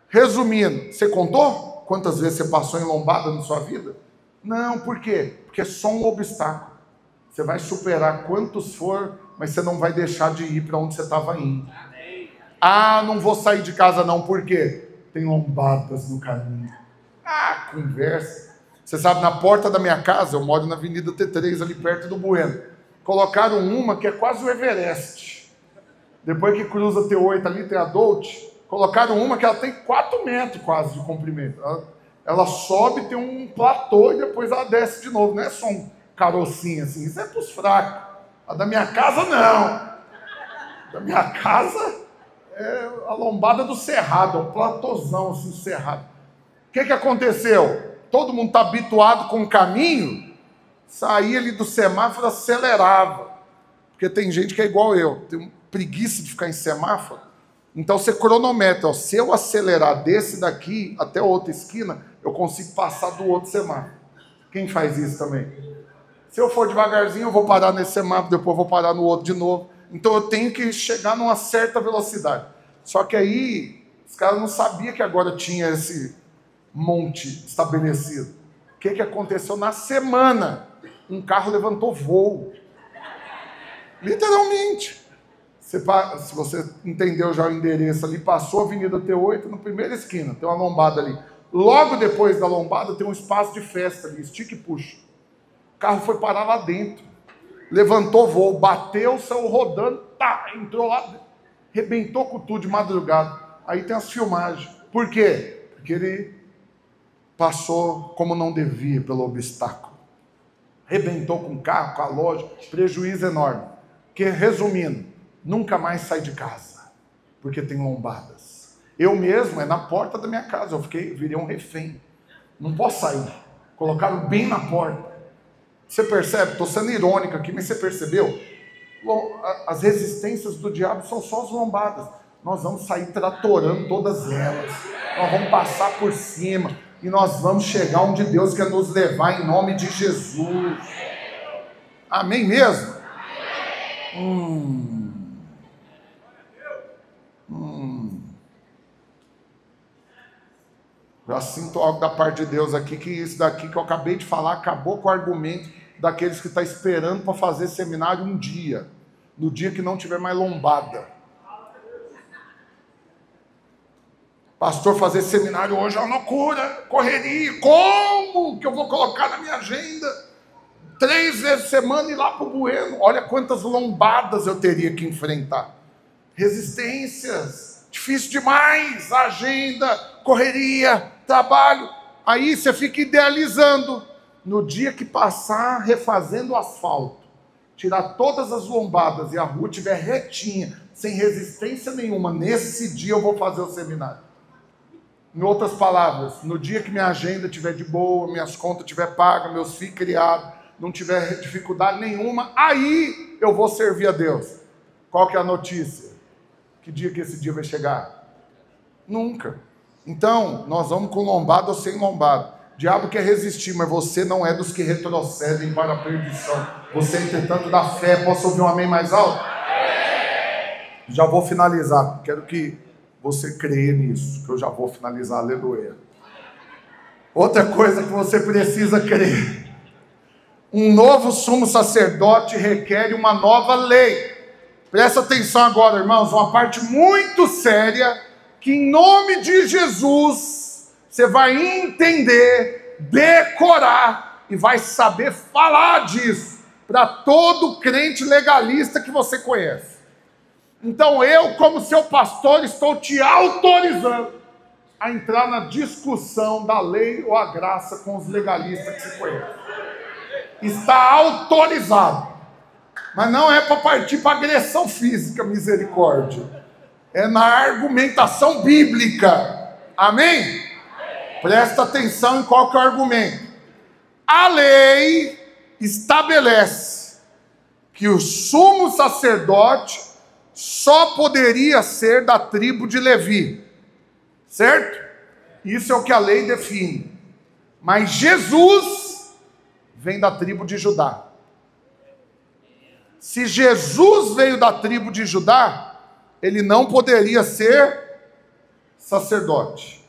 S1: Resumindo, você contou quantas vezes você passou em lombada na sua vida? Não, por quê? Porque é só um obstáculo. Você vai superar quantos for, mas você não vai deixar de ir para onde você estava indo. Ah, não vou sair de casa não, por quê? Tem lombadas no caminho. Ah, conversa. Você sabe, na porta da minha casa, eu moro na Avenida T3, ali perto do Bueno. Colocaram uma que é quase o Everest. Depois que cruza T8 ali, tem a Dolce. Colocaram uma que ela tem 4 metros quase de comprimento. Ela sobe, tem um platô e depois ela desce de novo. Não é só um carocinho assim. Isso é para os fracos. A da minha casa, não. Da minha casa é a lombada do cerrado. É um platôzão assim, cerrado. O que aconteceu? Todo mundo está habituado com o caminho. Saía ali do semáforo, acelerava. Porque tem gente que é igual eu. Tem preguiça de ficar em semáforo. Então você cronometra, ó, se eu acelerar desse daqui até a outra esquina, eu consigo passar do outro semáforo. Quem faz isso também? Se eu for devagarzinho, eu vou parar nesse semáforo, depois eu vou parar no outro de novo. Então eu tenho que chegar numa certa velocidade. Só que aí, os caras não sabiam que agora tinha esse monte estabelecido. O que aconteceu na semana? Um carro levantou voo. Literalmente. Se você entendeu já o endereço ali, passou a Avenida T8, na primeira esquina, tem uma lombada ali. Logo depois da lombada tem um espaço de festa ali, estica e puxa. O carro foi parar lá dentro, levantou voo, bateu, saiu rodando, tá, entrou lá, arrebentou com tudo de madrugada. Aí tem as filmagens. Por quê? Porque ele passou como não devia pelo obstáculo. Arrebentou com o carro, com a loja, prejuízo enorme. Que, resumindo, nunca mais sai de casa, porque tem lombadas. Eu mesmo, é na porta da minha casa, virei um refém. Não posso sair. Colocaram bem na porta. Você percebe? Estou sendo irônico aqui, mas você percebeu? As resistências do diabo são só as lombadas. Nós vamos sair tratorando todas elas. Nós vamos passar por cima. E nós vamos chegar onde Deus quer nos levar, em nome de Jesus. Amém mesmo? Já sinto algo da parte de Deus aqui, que isso daqui que eu acabei de falar acabou com o argumento daqueles que estão esperando para fazer seminário um dia, no dia que não tiver mais lombada. Pastor, fazer seminário hoje é uma loucura, correria, como que eu vou colocar na minha agenda? 3 vezes por semana ir lá para o Bueno. Olha quantas lombadas eu teria que enfrentar. Resistências, difícil demais, agenda, correria, trabalho. Aí você fica idealizando. No dia que passar refazendo o asfalto, tirar todas as lombadas e a rua estiver retinha, sem resistência nenhuma, nesse dia eu vou fazer o seminário. Em outras palavras, no dia que minha agenda estiver de boa, minhas contas estiver pagas, meus filhos criados, não tiver dificuldade nenhuma, aí eu vou servir a Deus. Qual que é a notícia? Que dia que esse dia vai chegar? Nunca. Então, nós vamos com lombada ou sem lombada. O diabo quer resistir, mas você não é dos que retrocedem para a perdição. Você, entretanto, da fé. Posso ouvir um amém mais alto? Já vou finalizar. Quero que você creia nisso, que eu já vou finalizar. Aleluia. Outra coisa que você precisa crer. Um novo sumo sacerdote requer uma nova lei. Presta atenção agora, irmãos, uma parte muito séria, que em nome de Jesus, você vai entender, decorar, e vai saber falar disso, para todo crente legalista que você conhece. Então eu, como seu pastor, estou te autorizando, a entrar na discussão da lei ou a graça com os legalistas que se conhecem. Está autorizado. Mas não é para partir para agressão física, misericórdia. É na argumentação bíblica. Amém? Presta atenção em qual que é o argumento. A lei estabelece que o sumo sacerdote só poderia ser da tribo de Levi. Certo? Isso é o que a lei define. Mas Jesus vem da tribo de Judá. Se Jesus veio da tribo de Judá, ele não poderia ser sacerdote.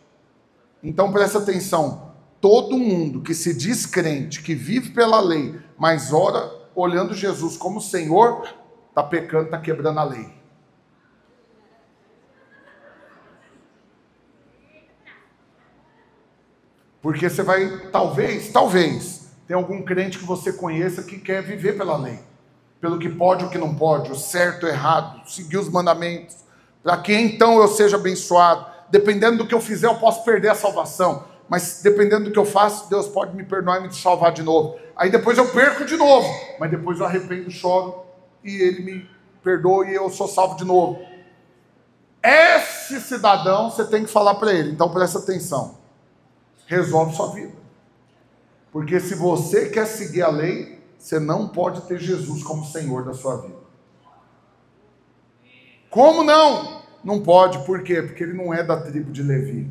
S1: Então presta atenção. Todo mundo que se diz crente, que vive pela lei, mas ora olhando Jesus como Senhor, está pecando, está quebrando a lei. Porque você vai, talvez, tem algum crente que você conheça que quer viver pela lei. Pelo que pode ou que não pode, o certo ou errado, seguir os mandamentos. Para que então eu seja abençoado. Dependendo do que eu fizer, eu posso perder a salvação. Mas dependendo do que eu faço, Deus pode me perdoar e me salvar de novo. Aí depois eu perco de novo. Mas depois eu arrependo, choro e Ele me perdoa e eu sou salvo de novo. Esse cidadão, você tem que falar para ele. Então presta atenção. Resolve sua vida. Porque se você quer seguir a lei, você não pode ter Jesus como Senhor da sua vida. Como não? Não pode, por quê? Porque ele não é da tribo de Levi.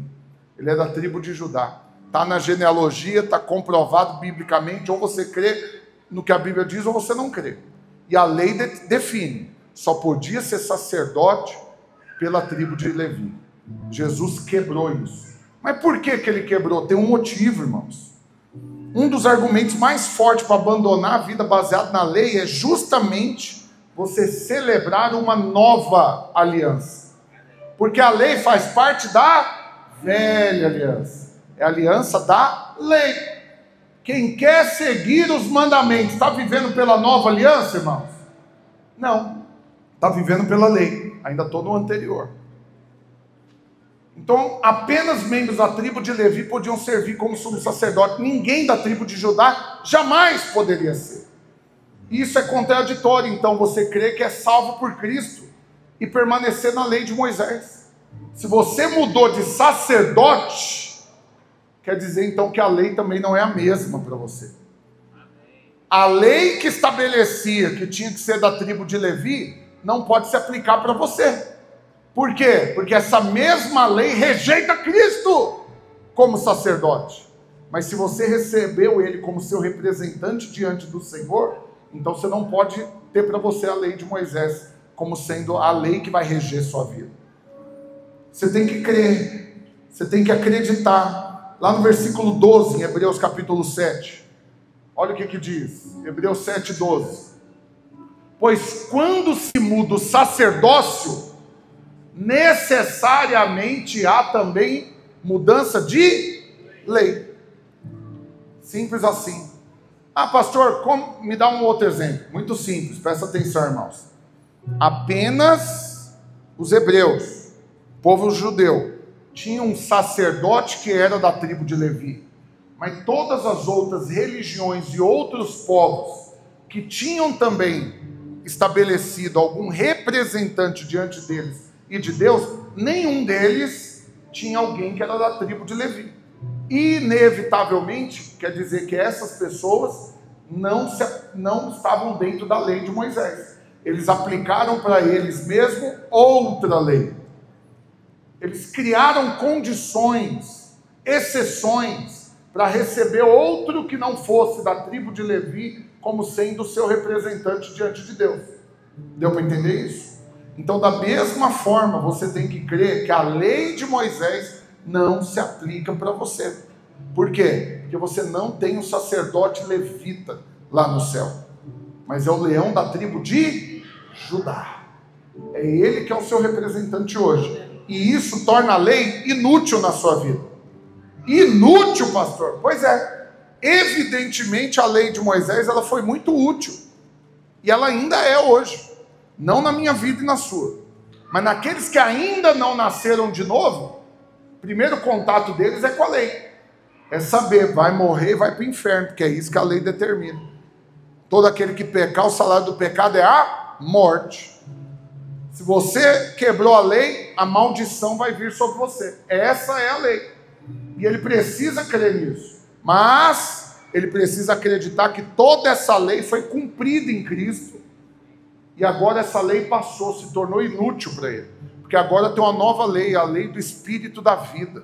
S1: Ele é da tribo de Judá. Está na genealogia, está comprovado biblicamente, ou você crê no que a Bíblia diz, ou você não crê. E a lei define, só podia ser sacerdote pela tribo de Levi. Jesus quebrou isso. Mas por que ele quebrou? Tem um motivo, irmãos. Um dos argumentos mais fortes para abandonar a vida baseada na lei é justamente você celebrar uma nova aliança. Porque a lei faz parte da velha aliança. É a aliança da lei. Quem quer seguir os mandamentos, está vivendo pela nova aliança, irmãos? Não. Está vivendo pela lei. Ainda estou no anterior. Então, apenas membros da tribo de Levi podiam servir como sumo sacerdote. Ninguém da tribo de Judá jamais poderia ser. Isso é contraditório. Então, você crê que é salvo por Cristo e permanecer na lei de Moisés. Se você mudou de sacerdote, quer dizer então que a lei também não é a mesma para você. A lei que estabelecia que tinha que ser da tribo de Levi não pode se aplicar para você. Por quê? Porque essa mesma lei rejeita Cristo como sacerdote. Mas se você recebeu ele como seu representante diante do Senhor, então você não pode ter para você a lei de Moisés como sendo a lei que vai reger sua vida. Você tem que crer, você tem que acreditar. Lá no versículo 12, em Hebreus capítulo 7, olha o que diz, Hebreus 7, 12. Pois quando se muda o sacerdócio, necessariamente há também mudança de lei. Simples assim. Ah, pastor, me dá um outro exemplo. Muito simples, presta atenção, irmãos. Apenas os hebreus, povo judeu, tinha um sacerdote que era da tribo de Levi. Mas todas as outras religiões e outros povos que tinham também estabelecido algum representante diante deles e de Deus, nenhum deles tinha alguém que era da tribo de Levi. Inevitavelmente, quer dizer que essas pessoas não estavam dentro da lei de Moisés. Eles aplicaram para eles mesmos outra lei. Eles criaram condições, exceções, para receber outro que não fosse da tribo de Levi como sendo o seu representante diante de Deus. Deu para entender isso? Então, da mesma forma, você tem que crer que a lei de Moisés não se aplica para você. Por quê? Porque você não tem um sacerdote levita lá no céu, mas é o leão da tribo de Judá. É ele que é o seu representante hoje. E isso torna a lei inútil na sua vida. Inútil, pastor? Pois é. Evidentemente, a lei de Moisés ela foi muito útil. E ela ainda é hoje. Não na minha vida e na sua. Mas naqueles que ainda não nasceram de novo, primeiro contato deles é com a lei. É saber, vai morrer e vai para o inferno, porque é isso que a lei determina. Todo aquele que pecar, o salário do pecado é a morte. Se você quebrou a lei, a maldição vai vir sobre você. Essa é a lei. E ele precisa crer nisso. Mas ele precisa acreditar que toda essa lei foi cumprida em Cristo. E agora essa lei passou, se tornou inútil para ele. Porque agora tem uma nova lei, a lei do Espírito da vida.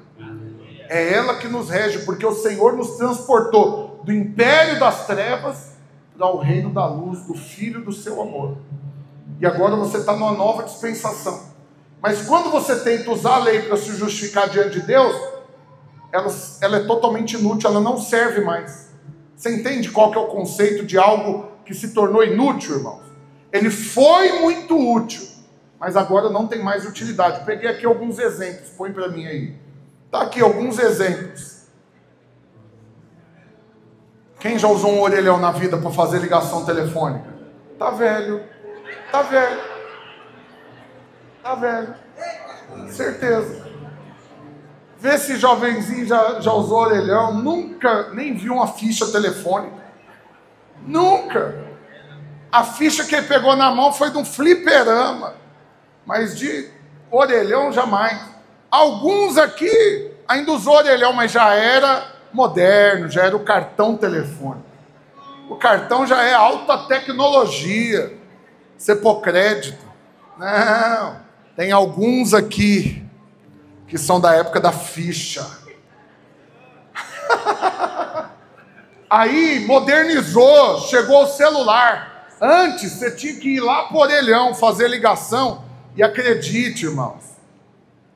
S1: É ela que nos rege, porque o Senhor nos transportou do império das trevas para o reino da luz, do Filho do seu amor. E agora você está numa nova dispensação. Mas quando você tenta usar a lei para se justificar diante de Deus, ela é totalmente inútil, ela não serve mais. Você entende qual que é o conceito de algo que se tornou inútil, irmãos? Ele foi muito útil, mas agora não tem mais utilidade. Peguei aqui alguns exemplos, põe para mim aí. Está aqui alguns exemplos. Quem já usou um orelhão na vida para fazer ligação telefônica? Tá velho. Tá velho. Tá velho. Certeza. Vê se jovenzinho já usou orelhão. Nunca nem viu uma ficha telefônica. Nunca. A ficha que ele pegou na mão foi de um fliperama. Mas de orelhão jamais. Alguns aqui ainda usou orelhão, mas já era moderno, já era o cartão telefônico. O cartão já é alta tecnologia. Você pôr crédito. Não. Tem alguns aqui que são da época da ficha. Aí modernizou, chegou o celular. Antes você tinha que ir lá pro orelhão fazer ligação. E acredite, irmãos,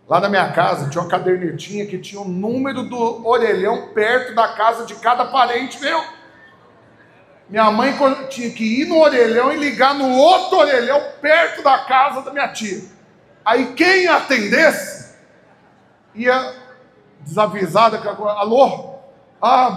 S1: lá na minha casa tinha uma cadernetinha que tinha o número do orelhão perto da casa de cada parente meu. Minha mãe tinha que ir no orelhão e ligar no outro orelhão perto da casa da minha tia. Aí quem atendesse ia desavisada, alô?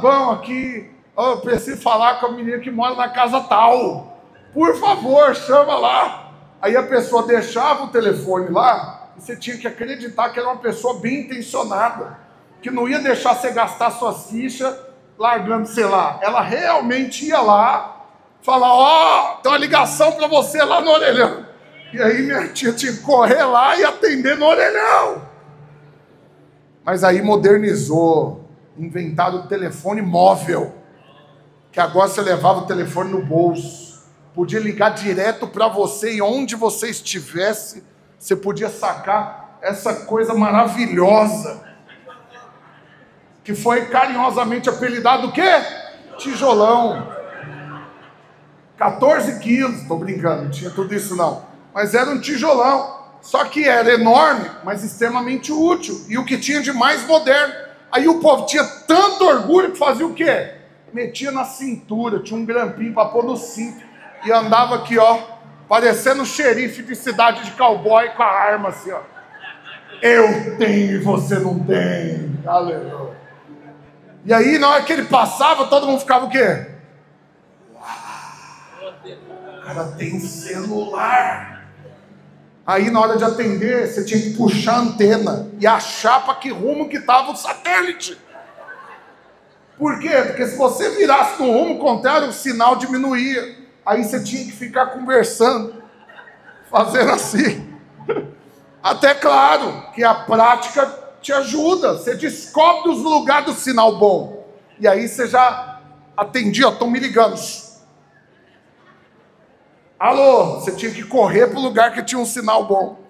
S1: Bom, aqui, eu preciso falar com a menina que mora na casa tal. Por favor, chama lá. Aí a pessoa deixava o telefone lá e você tinha que acreditar que era uma pessoa bem intencionada, que não ia deixar você gastar suas fichas largando, sei lá. Ela realmente ia lá falar, tem uma ligação para você lá no orelhão. E aí minha tia tinha que correr lá e atender no orelhão. Mas aí modernizou, inventaram o telefone móvel, que agora você levava o telefone no bolso. Podia ligar direto para você e onde você estivesse, você podia sacar essa coisa maravilhosa, que foi carinhosamente apelidado o quê? Tijolão. 14 quilos, tô brincando, não tinha tudo isso não. Mas era um tijolão, só que era enorme, mas extremamente útil. E o que tinha de mais moderno. Aí o povo tinha tanto orgulho que fazia o quê? Metia na cintura, tinha um grampinho para pôr no cinto. E andava aqui, ó, parecendo xerife de cidade de cowboy com a arma assim, ó. Eu tenho e você não tem. Aleluia. E aí, na hora que ele passava, todo mundo ficava o quê? Uau, o cara tem celular. Aí, na hora de atender, você tinha que puxar a antena e achar para que rumo que estava o satélite. Por quê? Porque se você virasse no rumo contrário, o sinal diminuía. Aí você tinha que ficar conversando, fazendo assim. Até claro que a prática te ajuda. Você descobre os lugares do sinal bom. E aí você já atendia, estão me ligando. Alô, você tinha que correr para o lugar que tinha um sinal bom.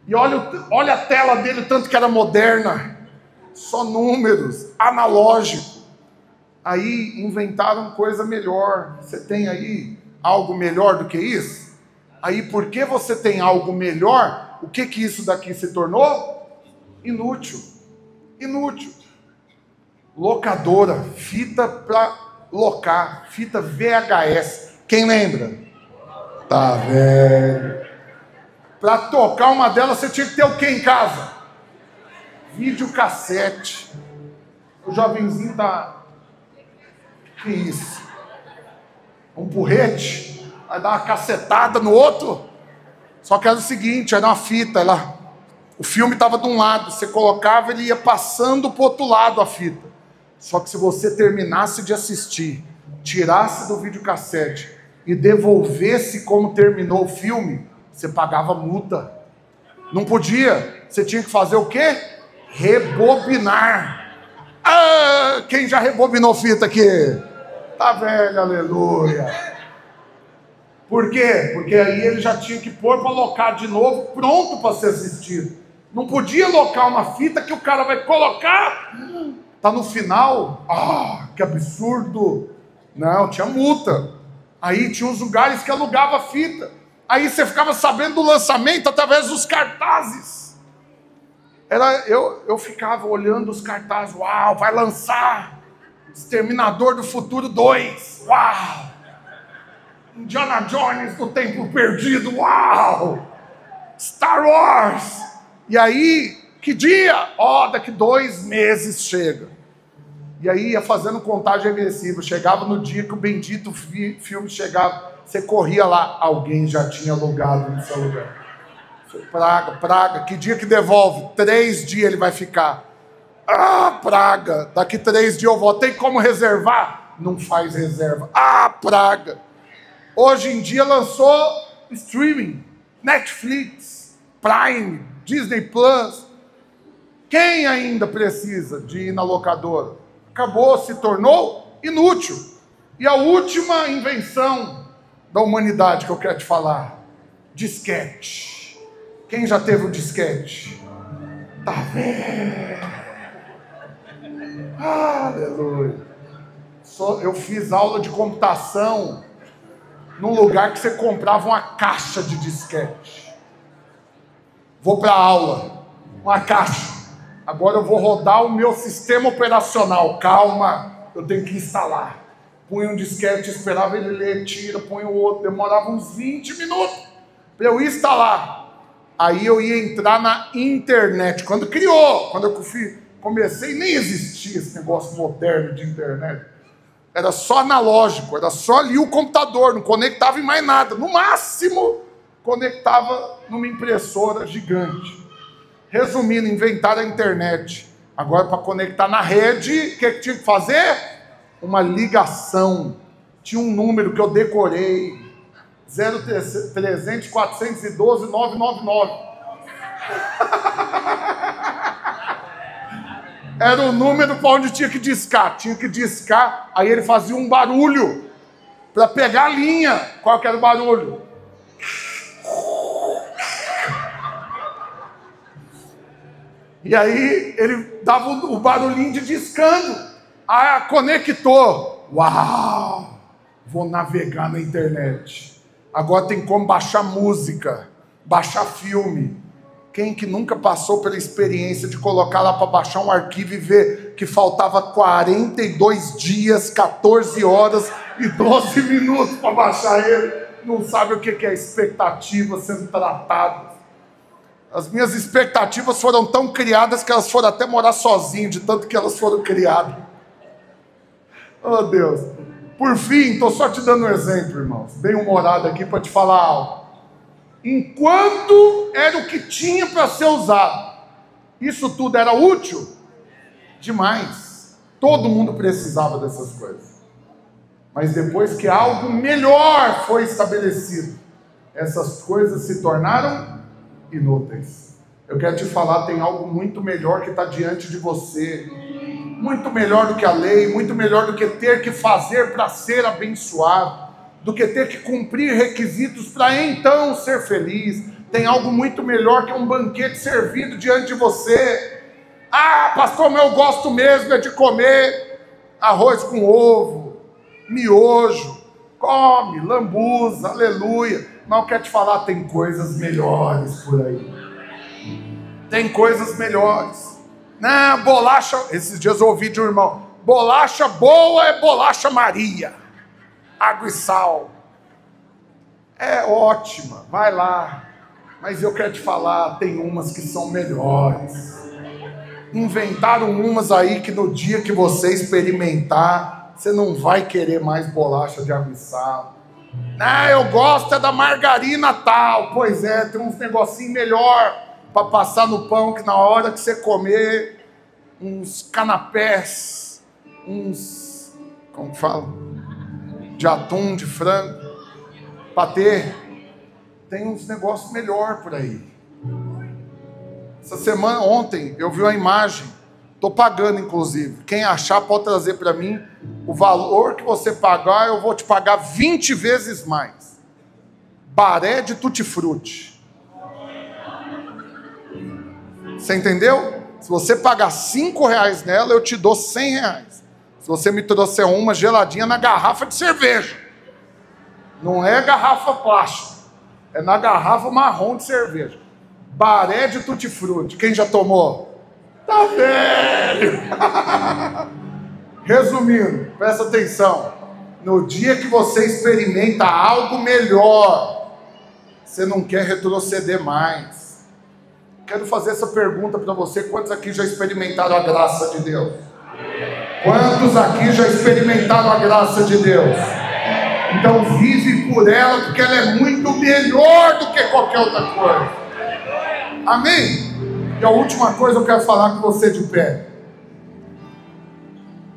S1: E olha a tela dele, tanto que era moderna. Só números, analógico. Aí inventaram coisa melhor. Você tem aí algo melhor do que isso? Aí porque você tem algo melhor, o que isso daqui se tornou? Inútil. Inútil. Locadora, fita para locar, fita VHS. Quem lembra? Tá velho. Para tocar uma delas você tinha que ter o que em casa? Videocassete. O jovenzinho tá... Que isso? Um porrete? Vai dar uma cacetada no outro? Só que era o seguinte, era uma fita, ela O filme estava de um lado, você colocava, ele ia passando para o outro lado a fita. Só que se você terminasse de assistir, tirasse do videocassete e devolvesse como terminou o filme, você pagava multa. Não podia. Você tinha que fazer o quê? Rebobinar. Ah, quem já rebobinou fita aqui? Tá velho, aleluia. Por quê? Porque aí ele já tinha que pôr para locar de novo, pronto para ser assistido. Não podia locar uma fita que o cara vai colocar, tá no final. Ah, que absurdo. Não, tinha multa. Aí tinha uns lugares que alugava fita. Aí você ficava sabendo do lançamento através dos cartazes. Eu ficava olhando os cartazes. Uau, vai lançar Exterminador do Futuro 2. Uau! Indiana Jones do Templo Perdido. Uau! Star Wars. E aí, que dia? Ó, daqui 2 meses chega. E aí ia fazendo contagem regressiva. Chegava no dia que o bendito filme chegava. Você corria lá. Alguém já tinha alugado no seu lugar. Praga. Que dia que devolve? 3 dias ele vai ficar. Ah, praga. Daqui 3 dias eu volto. Tem como reservar? Não faz reserva. Ah, praga. Hoje em dia lançou streaming. Netflix, Prime, Disney Plus. Quem ainda precisa de ir na locadora? Acabou, se tornou inútil. E a última invenção da humanidade que eu quero te falar: disquete. Quem já teve um disquete? Tá vendo? Aleluia. Eu fiz aula de computação num lugar que você comprava uma caixa de disquete. Vou para aula, uma caixa. Agora eu vou rodar o meu sistema operacional. Calma, eu tenho que instalar. Punha um disquete, esperava ele ler, tira, punha o outro. Demorava uns 20 minutos para eu instalar. Aí eu ia entrar na internet. Quando eu comecei, nem existia esse negócio moderno de internet. Era só analógico, era só ali o computador, não conectava em mais nada. No máximo, conectava numa impressora gigante. Resumindo, inventaram a internet. Agora, para conectar na rede, o que tinha que fazer? Uma ligação. Tinha um número que eu decorei. 0300 412 999. Era o número para onde tinha que discar. Tinha que discar, aí ele fazia um barulho para pegar a linha. Qual que era o barulho? E aí ele dava o barulhinho de discando. Ah, conectou. Uau! Vou navegar na internet. Agora tem como baixar música, baixar filme. Quem que nunca passou pela experiência de colocar lá para baixar um arquivo e ver que faltava 42 dias, 14 horas e 12 minutos para baixar ele? Não sabe o que é expectativa sendo tratada. As minhas expectativas foram tão criadas que elas foram até morar sozinhas, de tanto que elas foram criadas. Oh, Deus. Por fim, estou só te dando um exemplo, irmãos. Bem humorado aqui para te falar algo. Enquanto era o que tinha para ser usado, isso tudo era útil? Demais. Todo mundo precisava dessas coisas. Mas depois que algo melhor foi estabelecido, essas coisas se tornaram inúteis. Eu quero te falar, tem algo muito melhor que está diante de você. Muito melhor do que a lei, muito melhor do que ter que fazer para ser abençoado, do que ter que cumprir requisitos para então ser feliz. Tem algo muito melhor que um banquete servido diante de você. Ah, pastor, mas eu gosto mesmo é de comer arroz com ovo, miojo, come, lambuza, aleluia. Mas eu quero te falar, tem coisas melhores por aí. Tem coisas melhores. Não, bolacha, esses dias eu ouvi de um irmão, bolacha boa é bolacha Maria, água e sal. É ótima, vai lá. Mas eu quero te falar, tem umas que são melhores. Inventaram umas aí que no dia que você experimentar, você não vai querer mais bolacha de água e sal. Não, eu gosto é da margarina tal. Pois é, tem uns negocinho melhor para passar no pão, que na hora que você comer uns canapés, uns, como que fala? De atum, de frango, patê, tem uns negócios melhor por aí. Essa semana, ontem, eu vi uma imagem, estou pagando inclusive, quem achar pode trazer para mim, o valor que você pagar, eu vou te pagar 20 vezes mais. Baré de tutti-frutti. Você entendeu? Se você pagar R$5 nela, eu te dou R$100. Se você me trouxer uma geladinha na garrafa de cerveja. Não é garrafa plástica. É na garrafa marrom de cerveja. Baré de tutti-frutti. Quem já tomou? Tá velho! Resumindo, presta atenção. No dia que você experimenta algo melhor, você não quer retroceder mais. Quero fazer essa pergunta para você. Quantos aqui já experimentaram a graça de Deus? Quantos aqui já experimentaram a graça de Deus? Então vive por ela, porque ela é muito melhor do que qualquer outra coisa. Amém? E a última coisa eu quero falar com você de pé.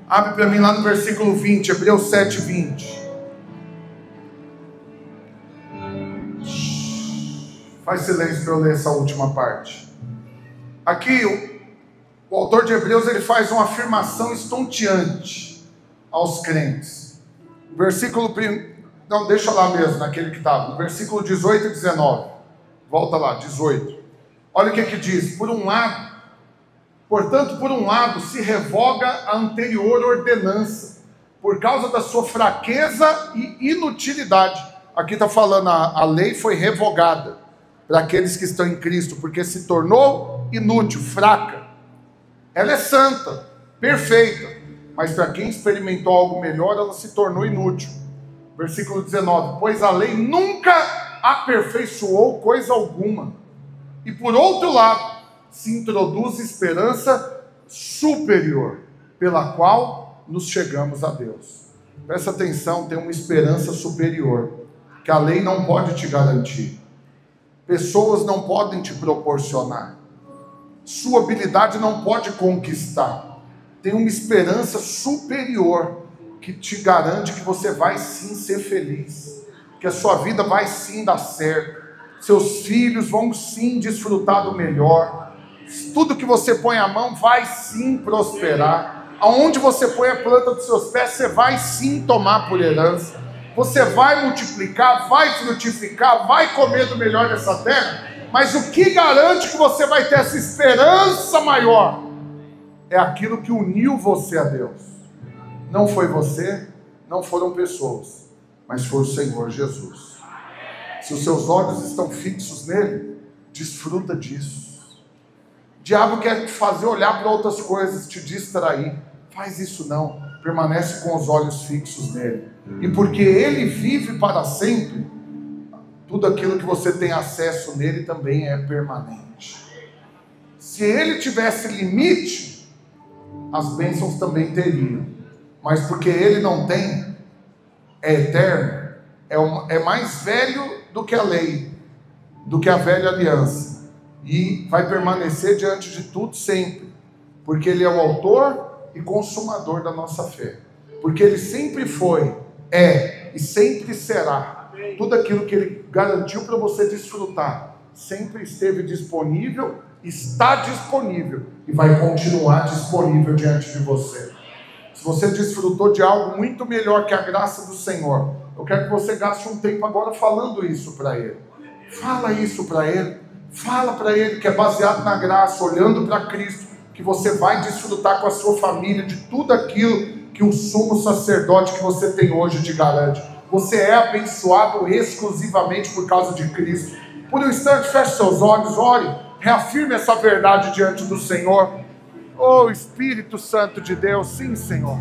S1: Abre para mim lá no versículo 20, Hebreus 7, 20. Faz silêncio para eu ler essa última parte. Aqui, o autor de Hebreus, ele faz uma afirmação estonteante aos crentes. Versículo... Não, deixa lá mesmo, naquele que estava. Versículo 18 e 19. Volta lá, 18. Olha o que diz. Portanto, por um lado, se revoga a anterior ordenança, por causa da sua fraqueza e inutilidade. Aqui está falando, a lei foi revogada para aqueles que estão em Cristo, porque se tornou inútil, fraca. Ela é santa, perfeita, mas para quem experimentou algo melhor, ela se tornou inútil. Versículo 19, pois a lei nunca aperfeiçoou coisa alguma. E por outro lado, se introduz esperança superior, pela qual nos chegamos a Deus. Presta atenção, tem uma esperança superior, que a lei não pode te garantir. Pessoas não podem te proporcionar. Sua habilidade não pode conquistar. Tem uma esperança superior que te garante que você vai sim ser feliz, que a sua vida vai sim dar certo, seus filhos vão sim desfrutar do melhor, tudo que você põe a mão vai sim prosperar, aonde você põe a planta dos seus pés, você vai sim tomar por herança, você vai multiplicar, vai frutificar, vai comer do melhor dessa terra. Mas o que garante que você vai ter essa esperança maior? É aquilo que uniu você a Deus. Não foi você, não foram pessoas, mas foi o Senhor Jesus. Se os seus olhos estão fixos nele, desfruta disso. O diabo quer te fazer olhar para outras coisas, te distrair. Faz isso não, permanece com os olhos fixos nele. E porque ele vive para sempre, tudo aquilo que você tem acesso nele também é permanente. Se ele tivesse limite, as bênçãos também teriam. Mas porque ele não tem, é eterno, é mais velho do que a lei, do que a velha aliança. E vai permanecer diante de tudo sempre. Porque ele é o autor e consumador da nossa fé. Porque ele sempre foi, é e sempre será. Tudo aquilo que ele garantiu para você desfrutar, sempre esteve disponível, está disponível e vai continuar disponível diante de você. Se você desfrutou de algo muito melhor que a graça do Senhor, eu quero que você gaste um tempo agora falando isso para ele. Fala isso para ele. Fala para ele que é baseado na graça, olhando para Cristo, que você vai desfrutar com a sua família de tudo aquilo que o sumo sacerdote que você tem hoje te garante. Você é abençoado exclusivamente por causa de Cristo. Por um instante, feche seus olhos, ore, reafirme essa verdade diante do Senhor. Oh, Espírito Santo de Deus, sim, Senhor.